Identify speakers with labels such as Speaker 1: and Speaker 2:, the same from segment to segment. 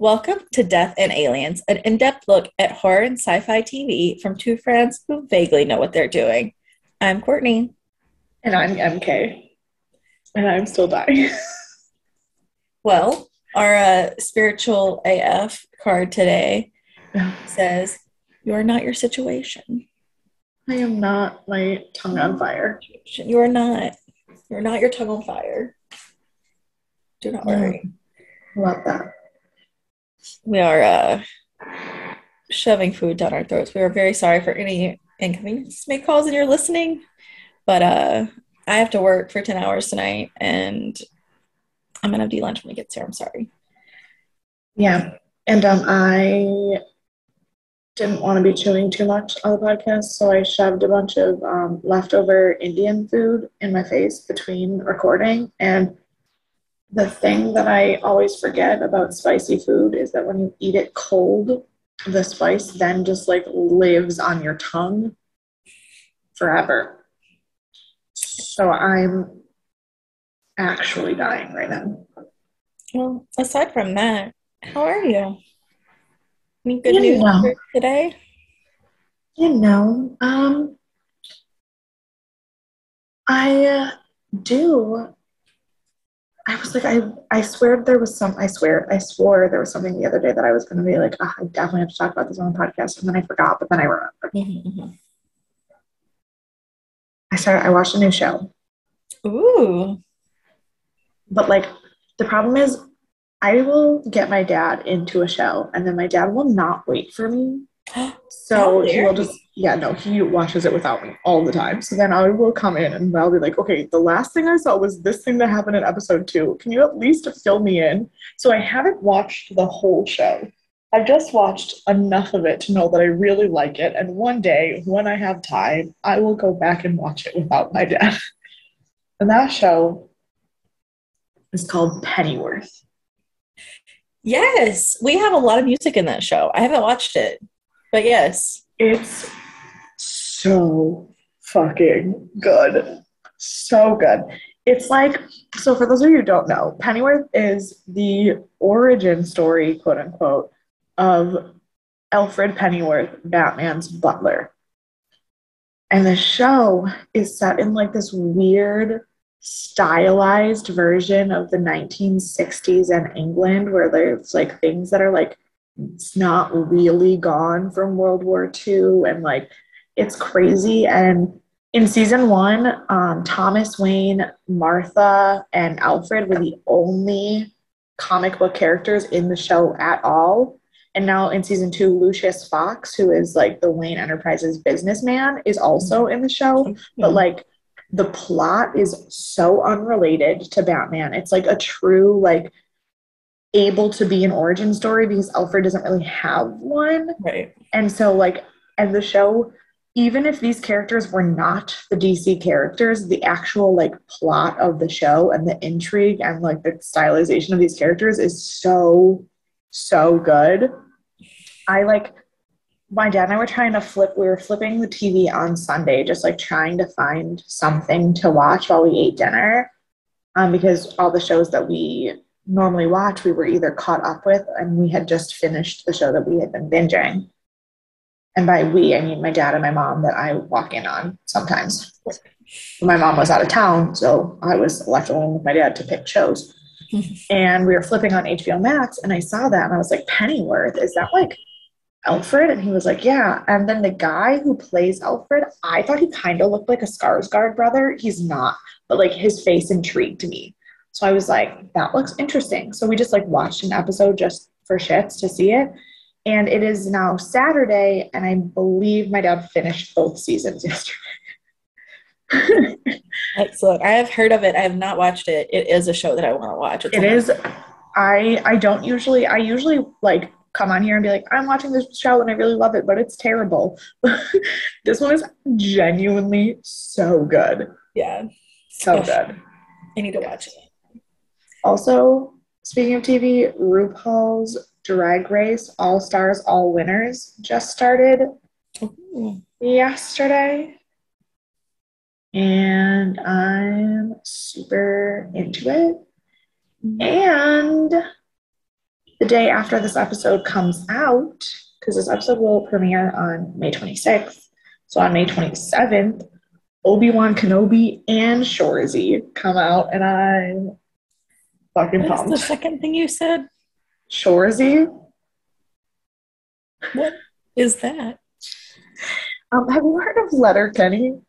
Speaker 1: Welcome to Death and Aliens, an in-depth look at horror and sci-fi TV from two friends who vaguely know what they're doing. I'm Courtney.
Speaker 2: And I'm MK. And I'm still dying.
Speaker 1: Well, our spiritual AF card today says, "You are not your situation.
Speaker 2: I am not my tongue on fire.
Speaker 1: You are not. You're not your tongue on fire. Do not worry."
Speaker 2: Love that.
Speaker 1: We are shoving food down our throats. We are very sorry for any inconvenience this may cause in your listening, but I have to work for 10 hours tonight, and I'm going to do lunch when it gets here. I'm sorry.
Speaker 2: Yeah. And I didn't want to be chewing too much on the podcast, so I shoved a bunch of leftover Indian food in my face between recording. And the thing that I always forget about spicy food is that when you eat it cold, the spice then just like lives on your tongue forever. So I'm actually dying right now.
Speaker 1: Well, aside from that, how are you? Any good
Speaker 2: You
Speaker 1: news
Speaker 2: know,
Speaker 1: for today?
Speaker 2: you know, I do. I was like, I swear there was some, I swore there was something the other day that I was going to be like, I definitely have to talk about this on the podcast. And then I forgot, but then I remembered. I watched a new show.
Speaker 1: Ooh.
Speaker 2: But like, the problem is, I will get my dad into a show and then my dad will not wait for me.
Speaker 1: How
Speaker 2: So he
Speaker 1: dare
Speaker 2: will
Speaker 1: you?
Speaker 2: just, yeah, no, he watches it without me all the time. So then I will come in and I'll be like, okay, the last thing I saw was this thing that happened in episode 2. Can you at least fill me in? So I haven't watched the whole show. I've just watched enough of it to know that I really like it. And one day, when I have time, I will go back and watch it without my dad. And that show is called Pennyworth.
Speaker 1: Yes, we have a lot of music in that show. I haven't watched it, but yes.
Speaker 2: It's so fucking good. So good. It's like, so for those of you who don't know, Pennyworth is the origin story, quote unquote, of Alfred Pennyworth, Batman's butler. And the show is set in like this weird, stylized version of the 1960s in England, where there's like things that are like, it's not really gone from World War II, and like it's crazy. And in season 1, Thomas Wayne, Martha, and Alfred were the only comic book characters in the show at all. And now in season 2, Lucius Fox, who is like the Wayne Enterprises businessman, is also in the show. But like the plot is so unrelated to Batman. It's like a true like able to be an origin story because Alfred doesn't really have one.
Speaker 1: Right.
Speaker 2: And so like and the show, even if these characters were not the DC characters, the actual like plot of the show and the intrigue and like the stylization of these characters is so good. I like my dad and I were trying to we were flipping the TV on Sunday, just like trying to find something to watch while we ate dinner. Because all the shows that we normally watch, we were either caught up with and we had just finished the show that we had been binging. And by we, I mean my dad and my mom that I walk in on sometimes. My mom was out of town, so I was left alone with my dad to pick shows. And we were flipping on HBO Max, and I saw that, and I was like, Pennyworth, is that like Alfred? And he was like, yeah. And then the guy who plays Alfred, I thought he kind of looked like a Skarsgård brother. He's not, but like his face intrigued me. So I was like, that looks interesting. So we just like watched an episode just for shits to see it. And it is now Saturday, and I believe my dad finished both seasons yesterday.
Speaker 1: Excellent. I have heard of it. I have not watched it. It is a show that I want to watch.
Speaker 2: It is. I usually like come on here and be like, I'm watching this show and I really love it, but it's terrible. This one is genuinely so good.
Speaker 1: Yeah.
Speaker 2: So
Speaker 1: Oh,
Speaker 2: good.
Speaker 1: I need to watch it.
Speaker 2: Also, speaking of TV, RuPaul's Drag Race All Stars, All Winners just started yesterday. And I'm super into it. And the day after this episode comes out, because this episode will premiere on May 26th. So on May 27th, Obi-Wan Kenobi and Shorzy come out, and I'm fucking
Speaker 1: What is the
Speaker 2: pumped.
Speaker 1: second thing you said?
Speaker 2: Shorzy?
Speaker 1: What is that?
Speaker 2: Have you heard of Letterkenny?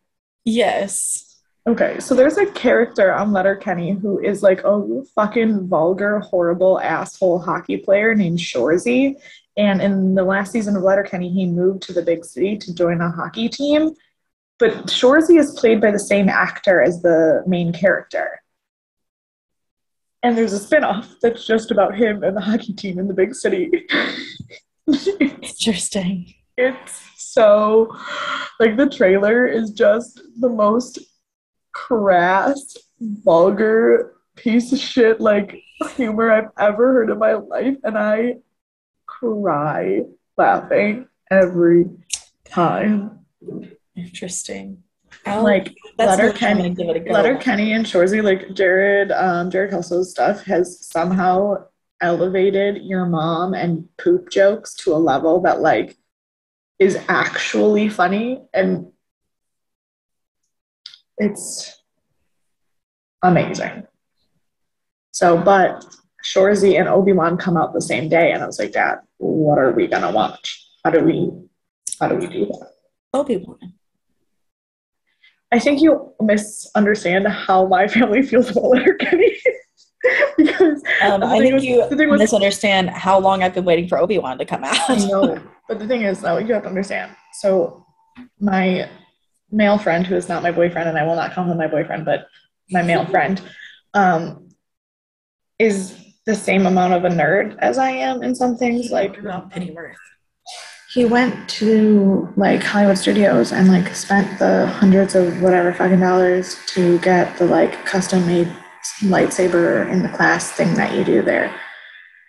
Speaker 1: Yes.
Speaker 2: Okay, so there's a character on Letterkenny who is like a fucking vulgar, horrible asshole hockey player named Shorzy. And in the last season of Letterkenny, he moved to the big city to join a hockey team. But Shorzy is played by the same actor as the main character. And there's a spinoff that's just about him and the hockey team in the big city.
Speaker 1: Interesting.
Speaker 2: It's so, like, the trailer is just the most crass, vulgar piece of shit, like, humor I've ever heard in my life. And I cry laughing every time.
Speaker 1: Interesting.
Speaker 2: Like
Speaker 1: That's no time to give it a go.
Speaker 2: Letterkenny and Shorzy, like Jared Kelso's stuff has somehow elevated your mom and poop jokes to a level that like is actually funny, and it's amazing. So, but Shorzy and Obi-Wan come out the same day, and I was like, Dad, what are we gonna watch? How do we do that?
Speaker 1: Obi-Wan.
Speaker 2: I think you misunderstand how my family feels about Letterkenny. Because
Speaker 1: I think you misunderstand how long I've been waiting for Obi-Wan to come out.
Speaker 2: I know, but the thing is, though, you have to understand. So, my male friend, who is not my boyfriend, and I will not call him my boyfriend, but my male friend, is the same amount of a nerd as I am in some things. Like,
Speaker 1: about Pennyworth.
Speaker 2: He went to like Hollywood Studios and like spent the hundreds of whatever fucking dollars to get the like custom made lightsaber in the class thing that you do there.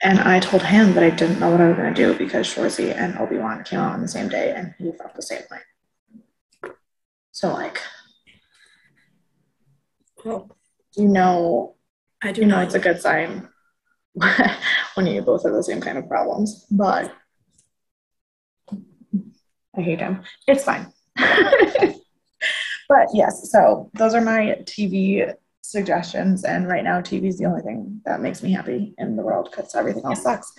Speaker 2: And I told him that I didn't know what I was going to do because Shorzy and Obi-Wan came out on the same day, and he felt the same way. So like,
Speaker 1: well,
Speaker 2: I do know it's a good sign when you both have the same kind of problems, but I hate him. It's fine. But yes, so those are my TV suggestions. And right now, TV is the only thing that makes me happy in the world because everything else sucks.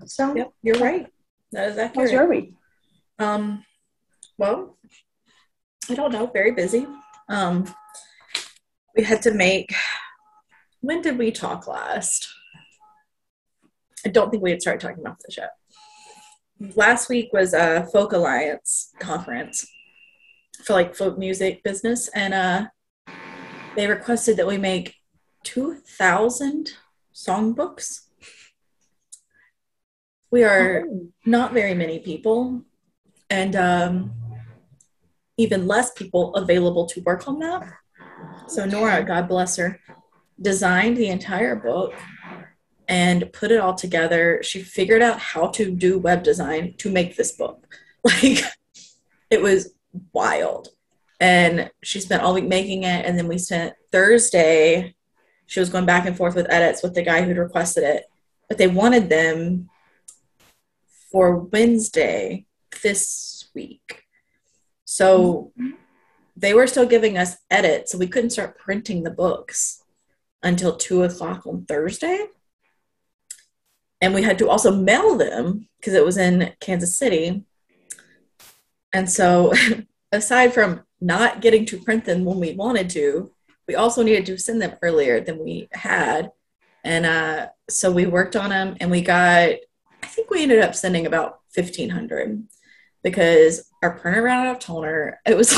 Speaker 2: So,
Speaker 1: yep, you're right. That is accurate.
Speaker 2: How's your week?
Speaker 1: Well, I don't know. Very busy. We had to make. When did we talk last? I don't think we had started talking about this yet. Last week was a Folk Alliance conference for like folk music business, and they requested that we make 2,000 songbooks. We are not very many people, and even less people available to work on that. So Nora, God bless her, designed the entire book and put it all together. She figured out how to do web design to make this book. Like, it was wild. And she spent all week making it, and then we spent Thursday, she was going back and forth with edits with the guy who'd requested it, but they wanted them for Wednesday this week. So they were still giving us edits, so we couldn't start printing the books until 2:00 on Thursday. And we had to also mail them because it was in Kansas City. And so aside from not getting to print them when we wanted to, we also needed to send them earlier than we had. And so we worked on them, and I think we ended up sending about 1,500 because our printer ran out of toner. It was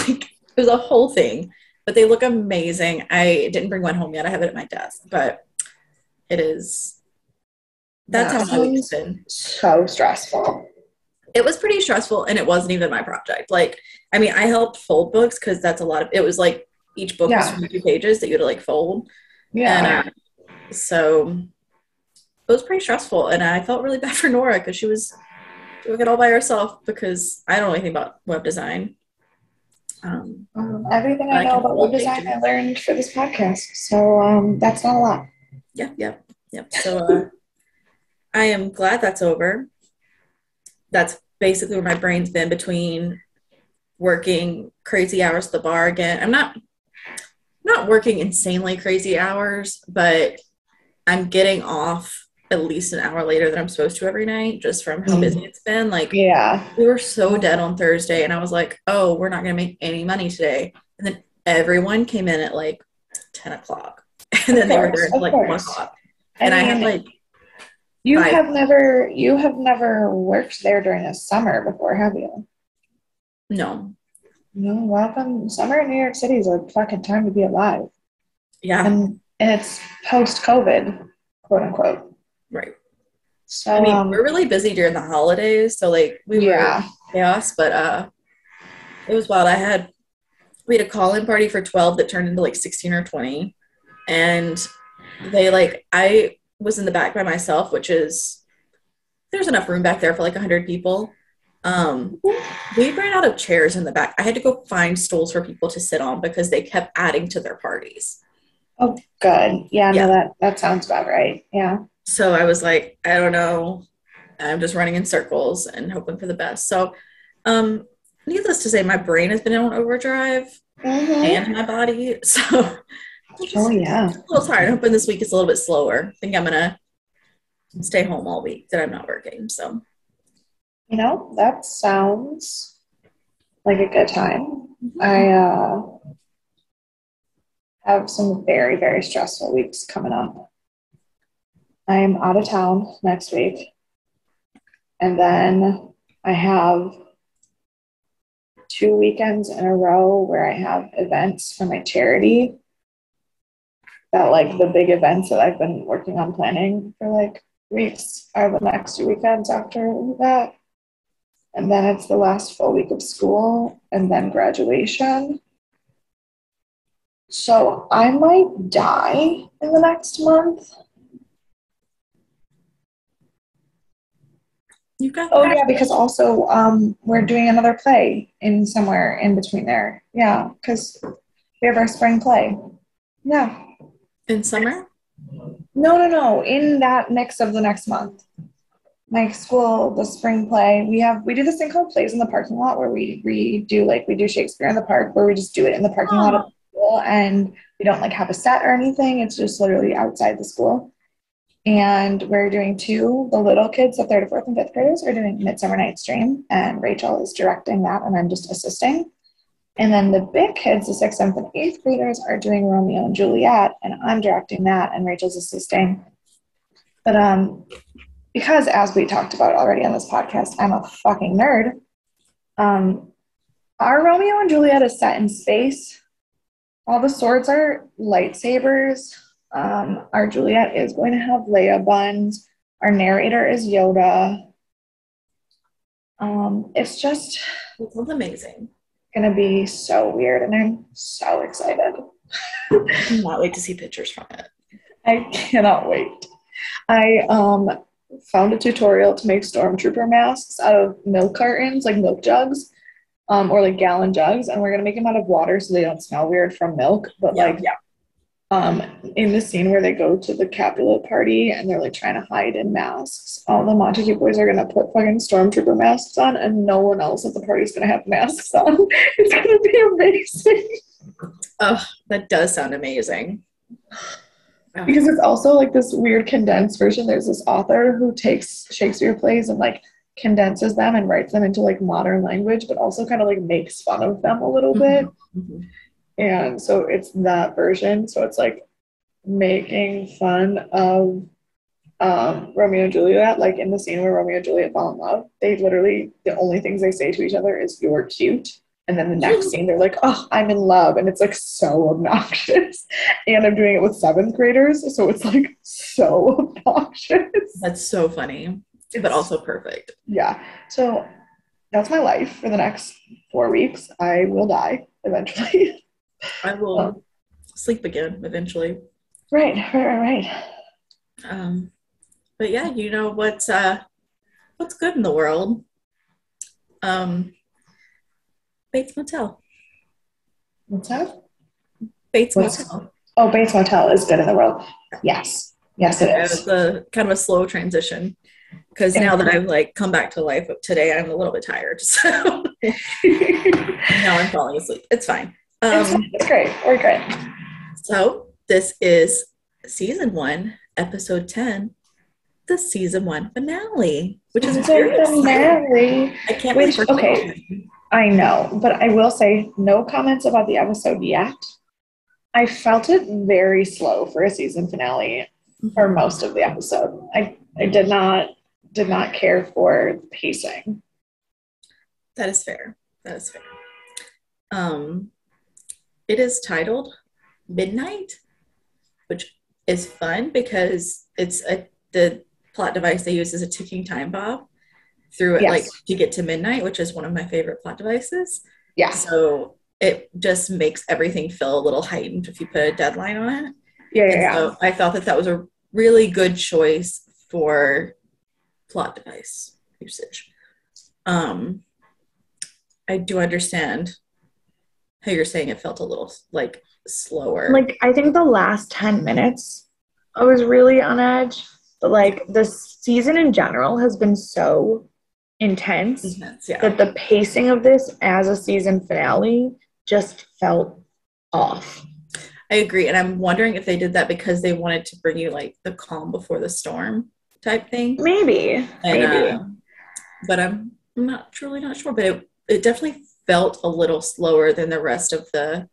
Speaker 1: a whole thing, but they look amazing. I didn't bring one home yet. I have it at my desk, but that's how my week's been.
Speaker 2: So stressful.
Speaker 1: It was pretty stressful, and it wasn't even my project. Like, I mean, I helped fold books because that's a lot of, it was like each book was 22 pages that you had to like fold. Yeah. And so it was pretty stressful, and I felt really bad for Nora because she was doing it all by herself because I don't know anything about web design.
Speaker 2: Everything I know about web design I learned for this podcast, so that's not a lot.
Speaker 1: Yep. So I am glad that's over. That's basically where my brain's been between working crazy hours at the bar again. I'm not working insanely crazy hours, but I'm getting off at least an hour later than I'm supposed to every night just from how busy
Speaker 2: Mm.
Speaker 1: it's been. Like
Speaker 2: Yeah.
Speaker 1: we were so dead on Thursday and I was like, oh, we're not gonna make any money today. And then everyone came in at like 10 o'clock. And
Speaker 2: Of
Speaker 1: then they were there
Speaker 2: course.
Speaker 1: until
Speaker 2: Of
Speaker 1: like 1
Speaker 2: course.
Speaker 1: o'clock.
Speaker 2: I
Speaker 1: And I had
Speaker 2: mean,
Speaker 1: like five.
Speaker 2: you have never worked there during the summer before, have you?
Speaker 1: No.
Speaker 2: No, welcome. Summer in New York City is a fucking time to be alive.
Speaker 1: Yeah.
Speaker 2: And it's post COVID, quote unquote.
Speaker 1: Right. I
Speaker 2: So
Speaker 1: mean, we're really busy during the holidays, so like we were
Speaker 2: yeah.
Speaker 1: chaos, but it was wild. We had a call-in party for 12 that turned into like 16 or 20. And I was in the back by myself, which is there's enough room back there for like 100 people. Um, we ran out of chairs in the back. I had to go find stools for people to sit on because they kept adding to their parties.
Speaker 2: Oh, good. Yeah, no,
Speaker 1: Yeah.
Speaker 2: that sounds about right. Yeah.
Speaker 1: So I was like, I don't know. I'm just running in circles and hoping for the best. So, um, needless to say, my brain has been on overdrive and
Speaker 2: Mm-hmm.
Speaker 1: my body. So I'm
Speaker 2: Oh
Speaker 1: just
Speaker 2: yeah.
Speaker 1: a little tired. I'm hoping this week is a little bit slower. I think I'm gonna stay home all week that I'm not working. So
Speaker 2: You know, that sounds like a good time.
Speaker 1: mhm.
Speaker 2: I have some very, very stressful weeks coming up. I'm out of town next week. And then I have 2 weekends in a row where I have events for my charity that like the big events that I've been working on planning for like weeks are the next 2 weekends after that. And then it's the last full week of school and then graduation. So I might die in the next month.
Speaker 1: You got
Speaker 2: Oh
Speaker 1: this.
Speaker 2: yeah, because also we're doing another play in somewhere in between there. Yeah, because we have our spring play. Yeah.
Speaker 1: In summer.
Speaker 2: No, no, no. In that mix of the next month. My school, the spring play, we do this thing called plays in the parking lot where we do Shakespeare in the park where we just do it in the parking lot of
Speaker 1: Oh,
Speaker 2: the school and we don't like have a set or anything. It's just literally outside the school. And we're doing two. The little kids, the third, fourth, and fifth graders, are doing Midsummer Night's Dream, and Rachel is directing that, and I'm just assisting. And then the big kids, the sixth, seventh, and eighth graders, are doing Romeo and Juliet, and I'm directing that, and Rachel's assisting. But because as we talked about already on this podcast, I'm a fucking nerd. Um, our Romeo and Juliet is set in space. All the swords are lightsabers. Our Juliet is going to have Leia buns. Our narrator is Yoda. It's just
Speaker 1: it sounds amazing.
Speaker 2: going to be so weird, and I'm so excited.
Speaker 1: I cannot wait to see pictures from it.
Speaker 2: I cannot wait. I found a tutorial to make stormtrooper masks out of milk cartons, like milk jugs, or like gallon jugs, and we're gonna make them out of water so they don't smell weird from milk. But
Speaker 1: Yeah.
Speaker 2: like, in the scene where they go to the Capulet party and they're like trying to hide in masks, all the Montague boys are gonna put fucking stormtrooper masks on, and no one else at the party's gonna have masks on. It's gonna be amazing.
Speaker 1: Oh, that does sound amazing. Oh,
Speaker 2: Because it's also like this weird condensed version. There's this author who takes Shakespeare plays and like condenses them and writes them into like modern language, but also kind of like makes fun of them a little bit.
Speaker 1: mhm, mhm.
Speaker 2: And so it's that version. So it's like making fun of Romeo and Juliet, like in the scene where Romeo and Juliet fall in love, they literally, the only things they say to each other is, "You're cute." And then the next scene, they're like, "Oh, I'm in love." And it's like so obnoxious. And I'm doing it with seventh graders. So it's like so obnoxious.
Speaker 1: That's so funny, but
Speaker 2: It's,
Speaker 1: also perfect.
Speaker 2: yeah. So that's my life for the next 4 weeks. I will die eventually.
Speaker 1: I
Speaker 2: um,
Speaker 1: will sleep again eventually.
Speaker 2: right.
Speaker 1: Um, but yeah, you know what's good in the world? Um, Bates Motel.
Speaker 2: What's that?
Speaker 1: Bates
Speaker 2: What's
Speaker 1: Motel.
Speaker 2: Oh, Bates Motel is good in the world. Yes. Yes, it
Speaker 1: It
Speaker 2: is.
Speaker 1: was a kind of a slow transition because now that I've like come back to life today, I'm a little bit tired. So now I'm falling asleep. It's fine.
Speaker 2: It's great. We're good.
Speaker 1: So this is season 1, episode 10, the season 1 finale, which is
Speaker 2: Season
Speaker 1: very exciting.
Speaker 2: finale.
Speaker 1: I can't believe
Speaker 2: Which,
Speaker 1: we're
Speaker 2: okay,
Speaker 1: close.
Speaker 2: I know, but I will say no comments about the episode yet. I felt it very slow for a season finale for
Speaker 1: Mhm.
Speaker 2: most of the episode. I did not care for the pacing.
Speaker 1: That is fair. That is fair. Um, it is titled Midnight, which is fun because the plot device they use is a ticking time bomb through it, like
Speaker 2: Yes.
Speaker 1: to get to midnight, which is one of my favorite plot devices.
Speaker 2: Yeah.
Speaker 1: So it just makes everything feel a little heightened if you put a deadline on it.
Speaker 2: Yeah, yeah,
Speaker 1: And
Speaker 2: yeah.
Speaker 1: so I thought that that was a really good choice for plot device usage. Um, I do understand how you're saying it felt a little like slower.
Speaker 2: Like I think the last 10 minutes I was really on edge. But like the season in general has been so intense
Speaker 1: Intense, yeah.
Speaker 2: that the pacing of this as a season finale just felt off.
Speaker 1: I agree. And I'm wondering if they did that because they wanted to bring you like the calm before the storm type thing.
Speaker 2: Maybe,
Speaker 1: And
Speaker 2: maybe.
Speaker 1: but I'm not truly not sure. But it definitely felt a little slower than the rest of the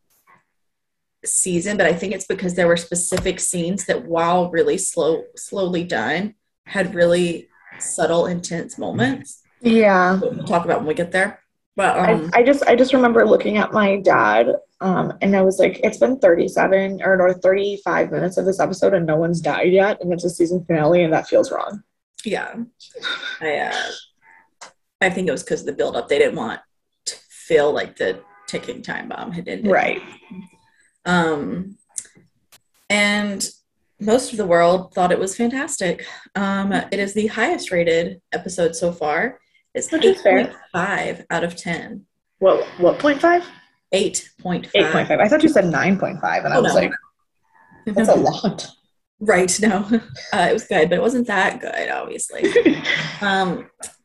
Speaker 1: season. But I think it's because there were specific scenes that, while really slowly done, had really subtle, intense moments.
Speaker 2: Yeah.
Speaker 1: We'll talk about when we get there. But
Speaker 2: I just remember looking at my dad, and I was like, it's been 37 or no, 35 minutes of this episode and no one's died yet, and it's a season finale, and that feels wrong.
Speaker 1: yeah, I uh, I think it was because of the buildup. They didn't want to feel like the ticking time bomb had ended.
Speaker 2: Right.
Speaker 1: Um, and most of the world thought it was fantastic. It is the highest rated episode so far. It's
Speaker 2: Which is fair.
Speaker 1: 8.5 out of 10.
Speaker 2: What point five?
Speaker 1: 8.5.
Speaker 2: 8.5. I thought you said 9.5, and I
Speaker 1: Oh,
Speaker 2: was like,
Speaker 1: no.
Speaker 2: that's a lot.
Speaker 1: Right, no. It was good, but it wasn't that good, obviously.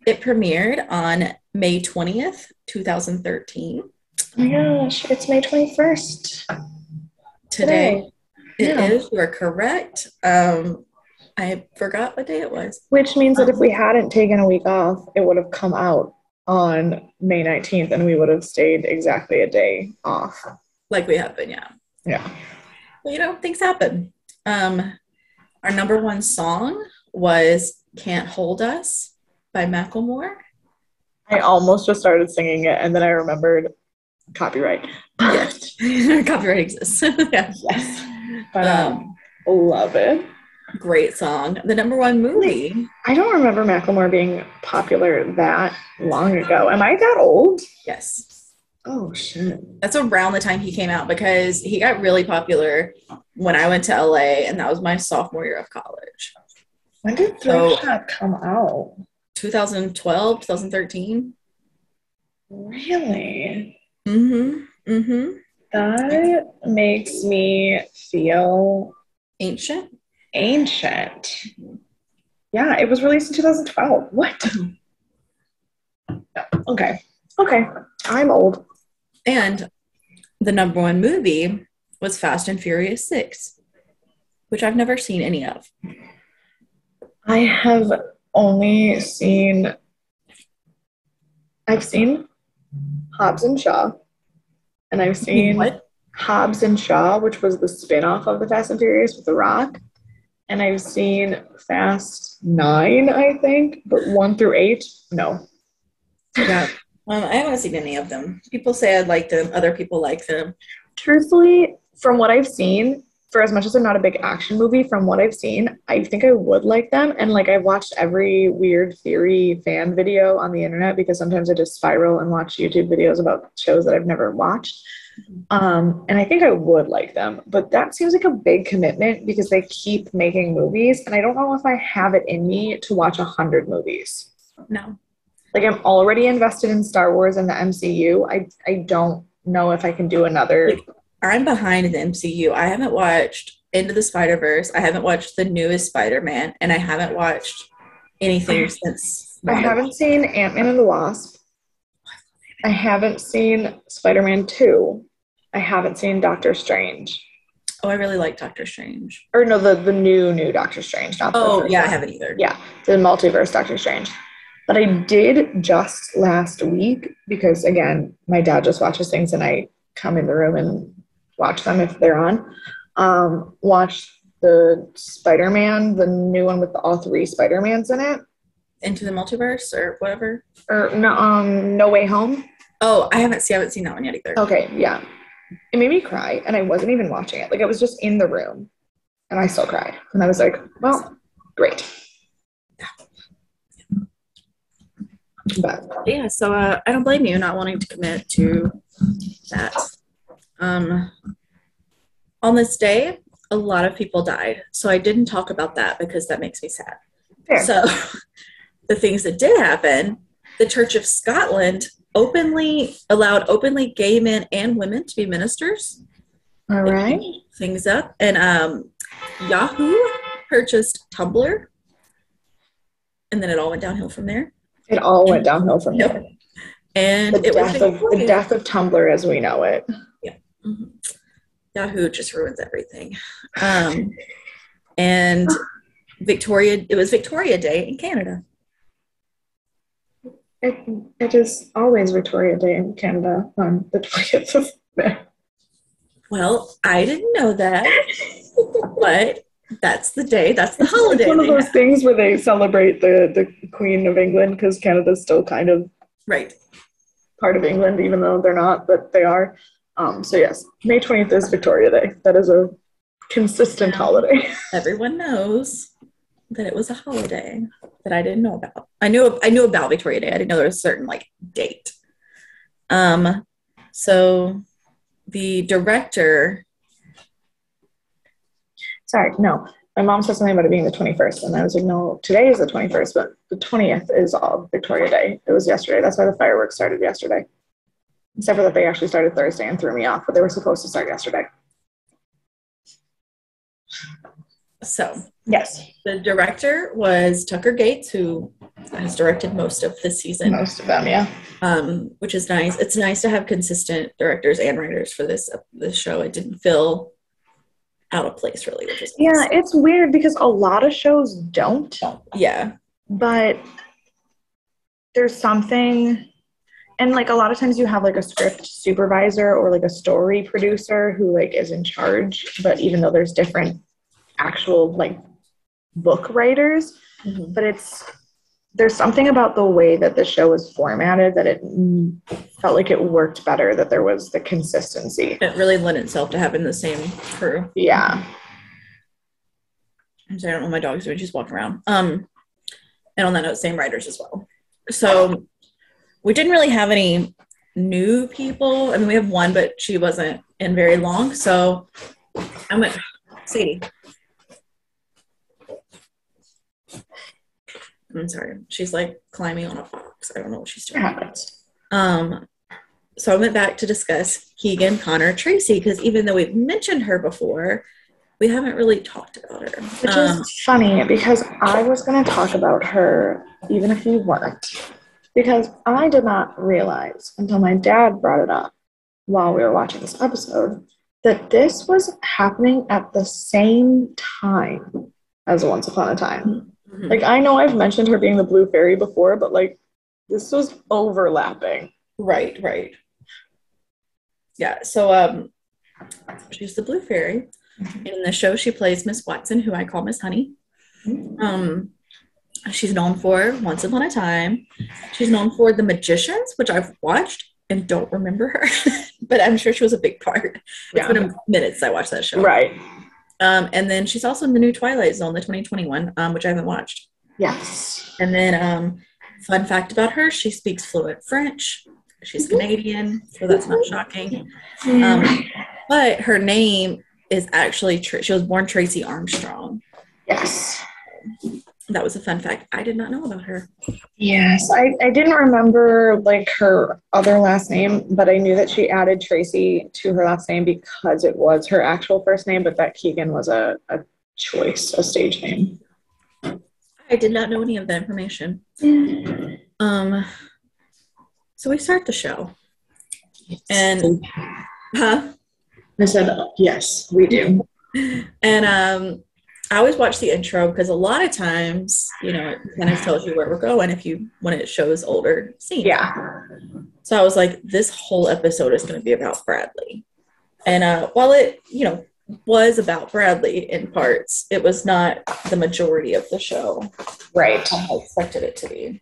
Speaker 1: It premiered on May 20th, 2013.
Speaker 2: Oh my gosh, it's May 21st
Speaker 1: Today
Speaker 2: today.
Speaker 1: it
Speaker 2: Yeah.
Speaker 1: is. You are correct. I forgot what day it was.
Speaker 2: Which means that if
Speaker 1: Um,
Speaker 2: we hadn't taken a week off, it would have come out on May 19th and we would have stayed exactly a day off.
Speaker 1: like we have been, yeah.
Speaker 2: Yeah.
Speaker 1: But things happen. Our number one song was Can't Hold Us by Macklemore.
Speaker 2: I almost just started singing it and then I remembered copyright.
Speaker 1: Yes, copyright exists. Yeah.
Speaker 2: Yes. But
Speaker 1: Um,
Speaker 2: love it.
Speaker 1: Great song. The number one
Speaker 2: Wait,
Speaker 1: movie.
Speaker 2: I don't remember Macklemore being popular that long ago. Am I that old?
Speaker 1: Yes.
Speaker 2: Oh shit.
Speaker 1: That's around the time he came out because he got really popular when I went to LA, and that was my sophomore year of college.
Speaker 2: When did
Speaker 1: So
Speaker 2: Thrift Shop come out?
Speaker 1: 2012, 2013.
Speaker 2: Really?
Speaker 1: Mm-hmm. Mm-hmm.
Speaker 2: That makes me feel
Speaker 1: Ancient.
Speaker 2: ancient. Yeah, it was released in 2012. What? Okay. Okay. I'm old.
Speaker 1: And the number one movie was Fast and Furious 6, which I've never seen any of.
Speaker 2: I have only seen, I've seen Hobbs and Shaw, and I've
Speaker 1: I mean,
Speaker 2: seen
Speaker 1: what?
Speaker 2: Hobbs and Shaw, which was the spin-off of the Fast and Furious with The Rock. And I've seen Fast 9, I think, but 1 through 8, no.
Speaker 1: Yeah. I haven't seen any of them. People say I like them. Other people like them.
Speaker 2: Truthfully, from what I've seen, for as much as I'm not a big action movie, from what I've seen, I think I would like them. And like I've watched every weird theory fan video on the internet because sometimes I just spiral and watch YouTube videos about shows that I've never watched. And I think I would like them, but that seems like a big commitment because they keep making movies, and I don't know if I have it in me to watch 100 movies.
Speaker 1: No.
Speaker 2: Like I'm already invested in Star Wars and the MCU. I don't know if I can do another.
Speaker 1: Like, I'm behind in the MCU. I haven't watched Into the Spider-Verse. I haven't watched the newest Spider-Man, and I haven't watched anything since
Speaker 2: I haven't seen Ant-Man and the Wasp. I haven't seen Spider-Man 2. I haven't seen Doctor Strange.
Speaker 1: Oh, I really like Doctor Strange.
Speaker 2: Or no, the new Doctor Strange, not the first
Speaker 1: yeah,
Speaker 2: one.
Speaker 1: I haven't either.
Speaker 2: Yeah, the multiverse Doctor Strange. But I did just last week because, again, my dad just watches things and I come in the room and watch them if they're on. Watched the Spider-Man, the new one with all 3 Spider-Mans in it.
Speaker 1: Into the Multiverse or whatever?
Speaker 2: Or No Way Home.
Speaker 1: Oh, I haven't seen that one yet either.
Speaker 2: Okay, yeah. It made me cry, and I wasn't even watching it. Like, I was just in the room, and I still cried. And I was like, well, great. But
Speaker 1: yeah, so I don't blame you not wanting to commit to that. On this day, a lot of people died. So I didn't talk about that because that makes me sad.
Speaker 2: fair.
Speaker 1: So the things that did happen, the Church of Scotland allowed openly gay men and women to be ministers.
Speaker 2: All right.
Speaker 1: Things up. And Yahoo purchased Tumblr. And then it all went downhill from there.
Speaker 2: It all went downhill from there.
Speaker 1: And
Speaker 2: the death of Tumblr as we know it.
Speaker 1: Yeah. Mm-hmm. Yahoo just ruins everything. And it was Victoria Day in Canada.
Speaker 2: It is always Victoria Day in Canada on the 20th of May.
Speaker 1: Well, I didn't know that, but that's the day. That's the holiday.
Speaker 2: It's one of those things where they celebrate the Queen of England because Canada's still kind of
Speaker 1: right
Speaker 2: part of England, even though they're not, but they are. So yes, May 20th is Victoria Day. That is a consistent holiday.
Speaker 1: Everyone knows that it was a holiday that I didn't know about. I knew about Victoria Day. I didn't know there was a certain date. So the director.
Speaker 2: Sorry, no. My mom said something about it being the 21st, and I was like, no, today is the 21st, but the 20th is all Victoria Day. It was yesterday. That's why the fireworks started yesterday. Except for that they actually started Thursday and threw me off, but they were supposed to start yesterday.
Speaker 1: So,
Speaker 2: yes.
Speaker 1: The director was Tucker Gates, who has directed most of this season.
Speaker 2: Most of them, yeah.
Speaker 1: Which is nice. It's nice to have consistent directors and writers for this show. It didn't feel out of place, really, which is nice.
Speaker 2: Yeah, it's weird because a lot of shows don't.
Speaker 1: Yeah.
Speaker 2: But there's something, and a lot of times you have a script supervisor or a story producer who is in charge, but even though there's different actual book writers,
Speaker 1: mm-hmm.
Speaker 2: but there's something about the way that the show is formatted that it felt like it worked better, that there was the consistency.
Speaker 1: It really lent itself to having the same crew.
Speaker 2: Yeah.
Speaker 1: I'm sorry, I don't know what my dog's doing. She's walking around. And on that note, same writers as well. So we didn't really have any new people. I mean, we have one, but she wasn't in very long. So I'm going to, Sadie. I'm sorry. She's climbing on a box. I don't know what she's doing. So I went back to discuss Keegan, Connor, Tracy, because even though we've mentioned her before, we haven't really talked about her.
Speaker 2: Which is funny because I was going to talk about her even if you weren't. Because I did not realize until my dad brought it up while we were watching this episode that this was happening at the same time as Once Upon a Time. Mm-hmm. I know I've mentioned her being the Blue Fairy before, but this was overlapping.
Speaker 1: Right. Yeah, so she's the Blue Fairy. Mm-hmm. In the show, she plays Miss Watson, who I call Miss Honey. Mm-hmm. She's known for Once Upon a Time. She's known for The Magicians, which I've watched and don't remember her, but I'm sure she was a big part. It's been a minute since I watched that show.
Speaker 2: Right.
Speaker 1: And then she's also in the new Twilight Zone, the 2021, which I haven't watched.
Speaker 2: Yes.
Speaker 1: And then, fun fact about her, she speaks fluent French. She's Canadian, so that's not shocking. But her name is actually, she was born Tracy Armstrong.
Speaker 2: Yes.
Speaker 1: That was a fun fact I did not know about her.
Speaker 2: Yes, I didn't remember like her other last name, but I knew that she added Tracy to her last name because it was her actual first name, but that Keegan was a choice, a stage name.
Speaker 1: I did not know any of that information. Um, so we start the show, and huh?
Speaker 2: I said, yes, we do.
Speaker 1: And I always watch the intro because a lot of times, it kind of tells you where we're going when it shows older scenes.
Speaker 2: Yeah.
Speaker 1: So I was like, this whole episode is going to be about Bradley. And while it, was about Bradley in parts, it was not the majority of the show.
Speaker 2: Right.
Speaker 1: I expected it to be.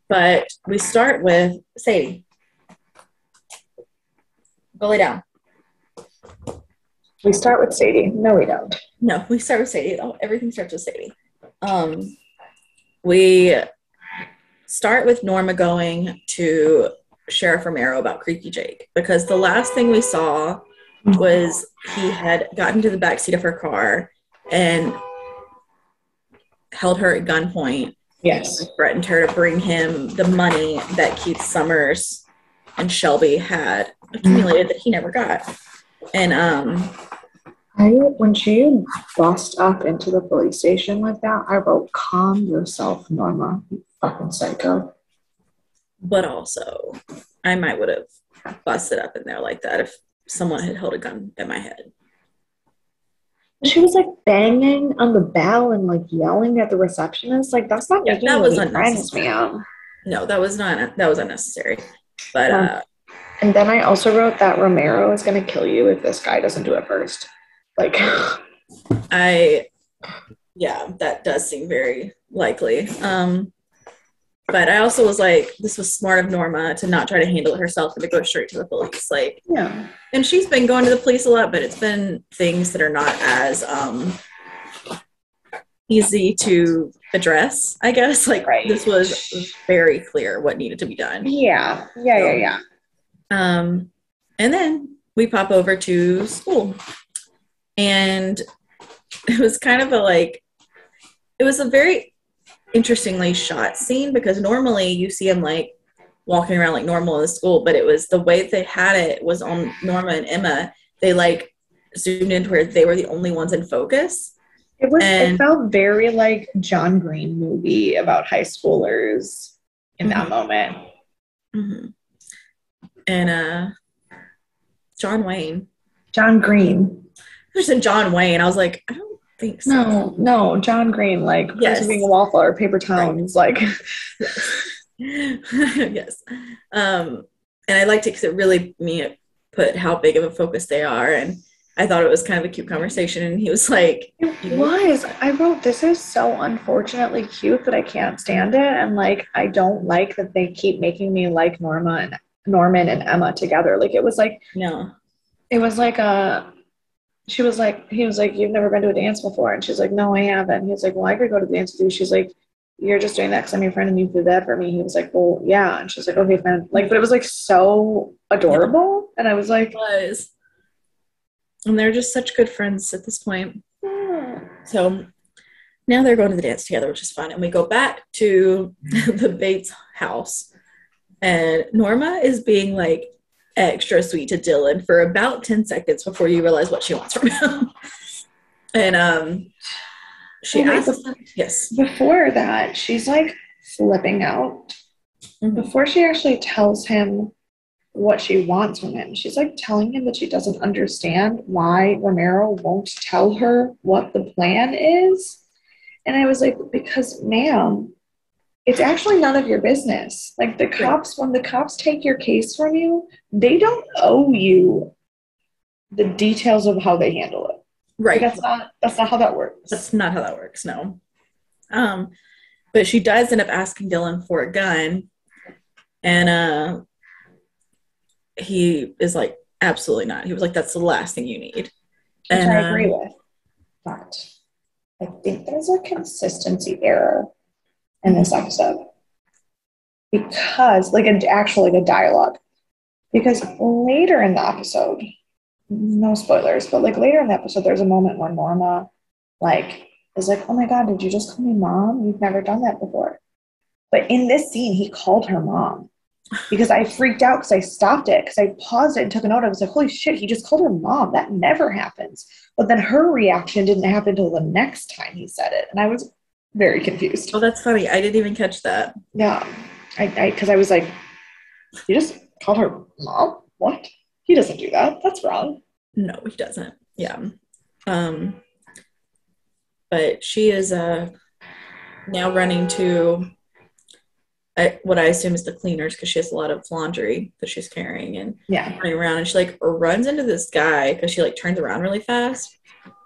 Speaker 1: But we start with Sadie. Go lay down.
Speaker 2: We start with Sadie. No, we don't.
Speaker 1: No, we start with Sadie. Oh, everything starts with Sadie. We start with Norma going to Sheriff Romero about Creepy Jake because the last thing we saw was he had gotten to the backseat of her car and held her at gunpoint.
Speaker 2: Yes.
Speaker 1: Threatened her to bring him the money that Keith Summers and Shelby had accumulated that he never got. And
Speaker 2: when she bust up into the police station like that, I wrote, calm yourself, Norma, you fucking psycho.
Speaker 1: But also, I might would have busted up in there like that if someone had held a gun at my head.
Speaker 2: She was like banging on the bell and like yelling at the receptionist. Like, that's not making
Speaker 1: that was
Speaker 2: any friends, man.
Speaker 1: No, that was unnecessary. But
Speaker 2: and then I also wrote that Romero is going to kill you if this guy doesn't do it first. Like,
Speaker 1: that does seem very likely. But I also was like, this was smart of Norma to not try to handle it herself and to go straight to the police. Like,
Speaker 2: yeah.
Speaker 1: And she's been going to the police a lot, but it's been things that are not as easy to address, I guess. Like, right. This was very clear what needed to be done.
Speaker 2: Yeah.
Speaker 1: And then we pop over to school. And it was kind of it was a very interestingly shot scene because normally you see him like walking around like normal in the school, but it was the way they had it was on Norma and Emma. They like zoomed into where they were the only ones in focus.
Speaker 2: It felt very like John Green movie about high schoolers in that moment.
Speaker 1: Mm-hmm. And John Green. I said John Wayne. I was like, I don't think so.
Speaker 2: No, John Green, like yes. Being a wallflower, paper towns, right. Like
Speaker 1: yes. And I liked it because it really put how big of a focus they are, and I thought it was kind of a cute conversation. And he was like,
Speaker 2: it was. I wrote, this is so unfortunately cute that I can't stand it, and like I don't like that they keep making me like Norman and Emma together. Like it was like
Speaker 1: no,
Speaker 2: it was like he was like, you've never been to a dance before, and she's like, no, I haven't. He's like, well, I could go to the dance with you. She's like, you're just doing that because I'm your friend and you did that for me. He was like, well, yeah. And she's like, okay, fine. Like, but it was like so adorable. Yeah. And I was like,
Speaker 1: and they're just such good friends at this point. Yeah. So now they're going to the dance together, which is fun. And we go back to the Bates house, and Norma is being like extra sweet to Dylan for about 10 seconds before you realize what she wants from him. And she asks, yes.
Speaker 2: Before that, she's like flipping out. Mm-hmm. Before she actually tells him what she wants from him, she's like telling him that she doesn't understand why Romero won't tell her what the plan is. And I was like, because ma'am, it's actually none of your business. Like the cops, when the cops take your case from you, they don't owe you the details of how they handle it.
Speaker 1: Right.
Speaker 2: Like that's not how that works.
Speaker 1: That's not how that works, no. But she does end up asking Dylan for a gun. And he is like, absolutely not. He was like, that's the last thing you need.
Speaker 2: Which I agree with. But I think there's a consistency error in this episode. Because, like, a dialogue. Because later in the episode, no spoilers, but like later in the episode, there's a moment where Norma like is like, oh my God, did you just call me mom? You've never done that before. But in this scene, he called her mom because I freaked out because I stopped it because I paused it and took a note. I was like, holy shit, he just called her mom. That never happens. But then her reaction didn't happen until the next time he said it. And I was very confused.
Speaker 1: Oh, that's funny. I didn't even catch that.
Speaker 2: Yeah. Because I was like, you just called her mom? What? He doesn't do that. That's wrong.
Speaker 1: No, he doesn't. Yeah. Um, but she is now running to what I assume is the cleaners because she has a lot of laundry that she's carrying and
Speaker 2: Yeah.
Speaker 1: running around. And she like runs into this guy because she like turns around really fast.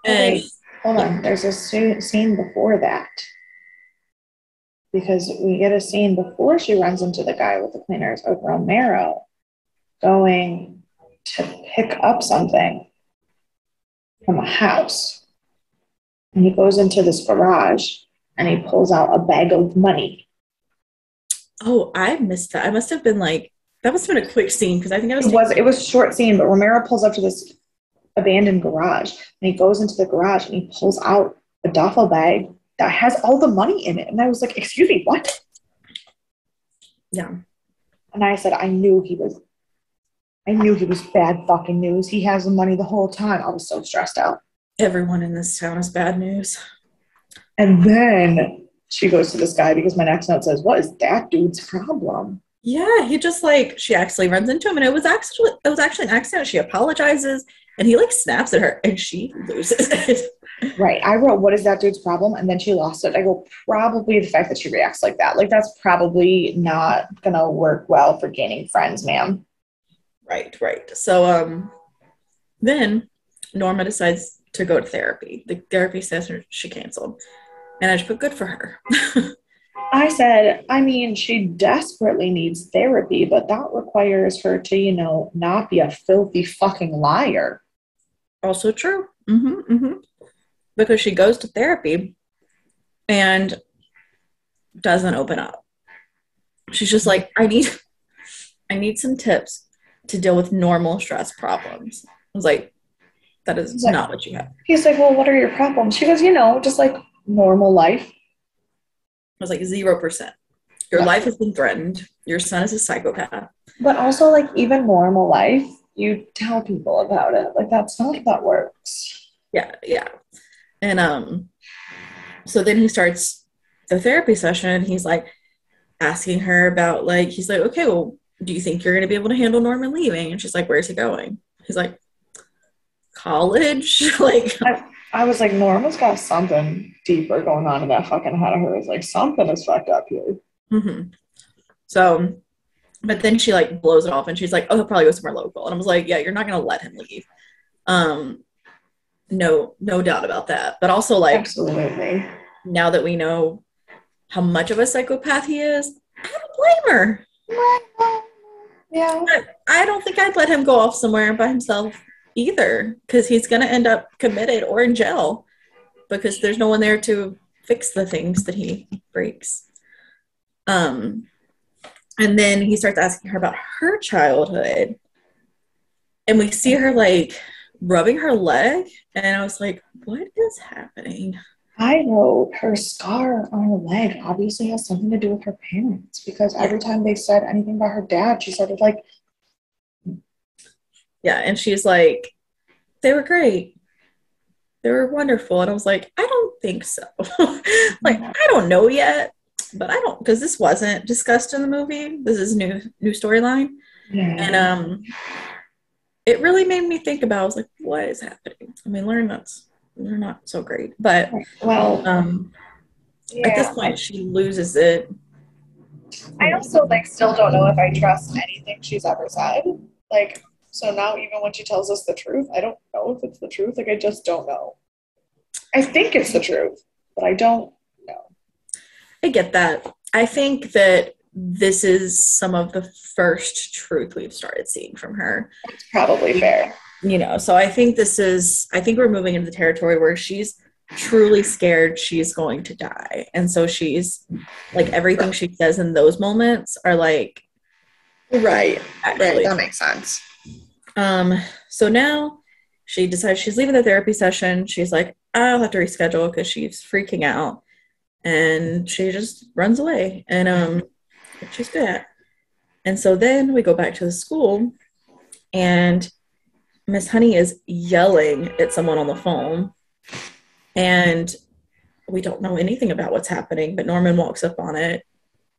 Speaker 1: And
Speaker 2: Okay, hold on. There's a scene before that because we get a scene before she runs into the guy with the cleaners of Romero going to pick up something from a house. And he goes into this garage and he pulls out a bag of money.
Speaker 1: oh, I missed that. I must have been like that must have been a quick scene because I think I was
Speaker 2: It was a short scene, but Romero pulls up to this abandoned garage and he goes into the garage and he pulls out a duffel bag that has all the money in it. And I was like, excuse me, what?
Speaker 1: yeah.
Speaker 2: And I said, I knew he was bad fucking news. He has the money the whole time. I was so stressed out.
Speaker 1: Everyone in this town is bad news.
Speaker 2: And then she goes to this guy because my next note says, what is that dude's problem?
Speaker 1: Yeah, he just like she actually runs into him and it was actually an accident. She apologizes and he like snaps at her and she loses it.
Speaker 2: Right. I wrote, what is that dude's problem? And then she lost it. I go, probably the fact that she reacts like that. Like, that's probably not going to work well for gaining friends, ma'am.
Speaker 1: Right. So then Norma decides to go to therapy. The therapy session she canceled. And I just put good for her.
Speaker 2: I said, I mean, she desperately needs therapy, but that requires her to, not be a filthy fucking liar.
Speaker 1: Also true. Because she goes to therapy and doesn't open up. She's just like, I need some tips to deal with normal stress problems. I was like, that is
Speaker 2: Like,
Speaker 1: not what you have.
Speaker 2: he's like, well, what are your problems? She goes, just like normal life.
Speaker 1: I was like, 0%. Your life has been threatened. Your son is a psychopath.
Speaker 2: But also, like, even normal life, you tell people about it. Like, that's not how that works.
Speaker 1: Yeah. And so then he starts the therapy session and he's like asking her about like, he's like, okay, well, do you think you're gonna be able to handle Norman leaving? And she's like, where's he going? He's like, college. Like
Speaker 2: I was like, Norma's got something deeper going on in that fucking head of hers. Like, something is fucked up here.
Speaker 1: So, but then she like blows it off and she's like, oh, he'll probably go somewhere local. And I was like, yeah, you're not gonna let him leave. No doubt about that. But also like,
Speaker 2: absolutely.
Speaker 1: Now that we know how much of a psychopath he is, I don't blame her.
Speaker 2: Yeah.
Speaker 1: I don't think I'd let him go off somewhere by himself either, because he's going to end up committed or in jail because there's no one there to fix the things that he breaks. And then he starts asking her about her childhood. And we see her like rubbing her leg. And I was like, what is happening?
Speaker 2: I wrote her scar on her leg obviously has something to do with her parents because every time they said anything about her dad, she started like,
Speaker 1: yeah. And she's like, they were great. They were wonderful. And I was like, I don't think so. Like, I don't know yet, but I don't, because this wasn't discussed in the movie. This is new storyline.
Speaker 2: yeah.
Speaker 1: And it really made me think about, I was like, what is happening? I mean, they're not so great, but
Speaker 2: well,
Speaker 1: at this point she loses it.
Speaker 2: I also like still don't know if I trust anything she's ever said. Like, so now even when she tells us the truth, I don't know if it's the truth. Like, I just don't know. I think it's the truth, but I don't know.
Speaker 1: I get that. I think that this is some of the first truth we've started seeing from her.
Speaker 2: It's probably fair.
Speaker 1: So I think we're moving into the territory where she's truly scared she's going to die. And so she's like, everything she says in those moments are like,
Speaker 2: right. That makes sense.
Speaker 1: So now she decides she's leaving the therapy session. She's like, I'll have to reschedule because she's freaking out. And she just runs away. And she's good at. And so then we go back to the school, and Miss Honey is yelling at someone on the phone. And we don't know anything about what's happening, but Norman walks up on it,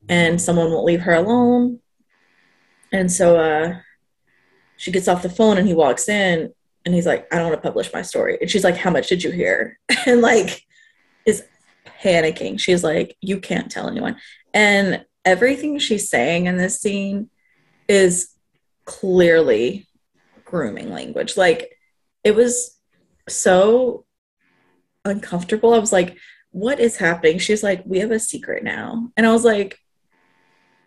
Speaker 1: and someone won't leave her alone. And so she gets off the phone, and he walks in, and he's like, I don't want to publish my story. And she's like, how much did you hear? And like is panicking. She's like, you can't tell anyone. And everything she's saying in this scene is clearly grooming language. Like, it was so uncomfortable. I was like, what is happening? She's like, we have a secret now. And I was like,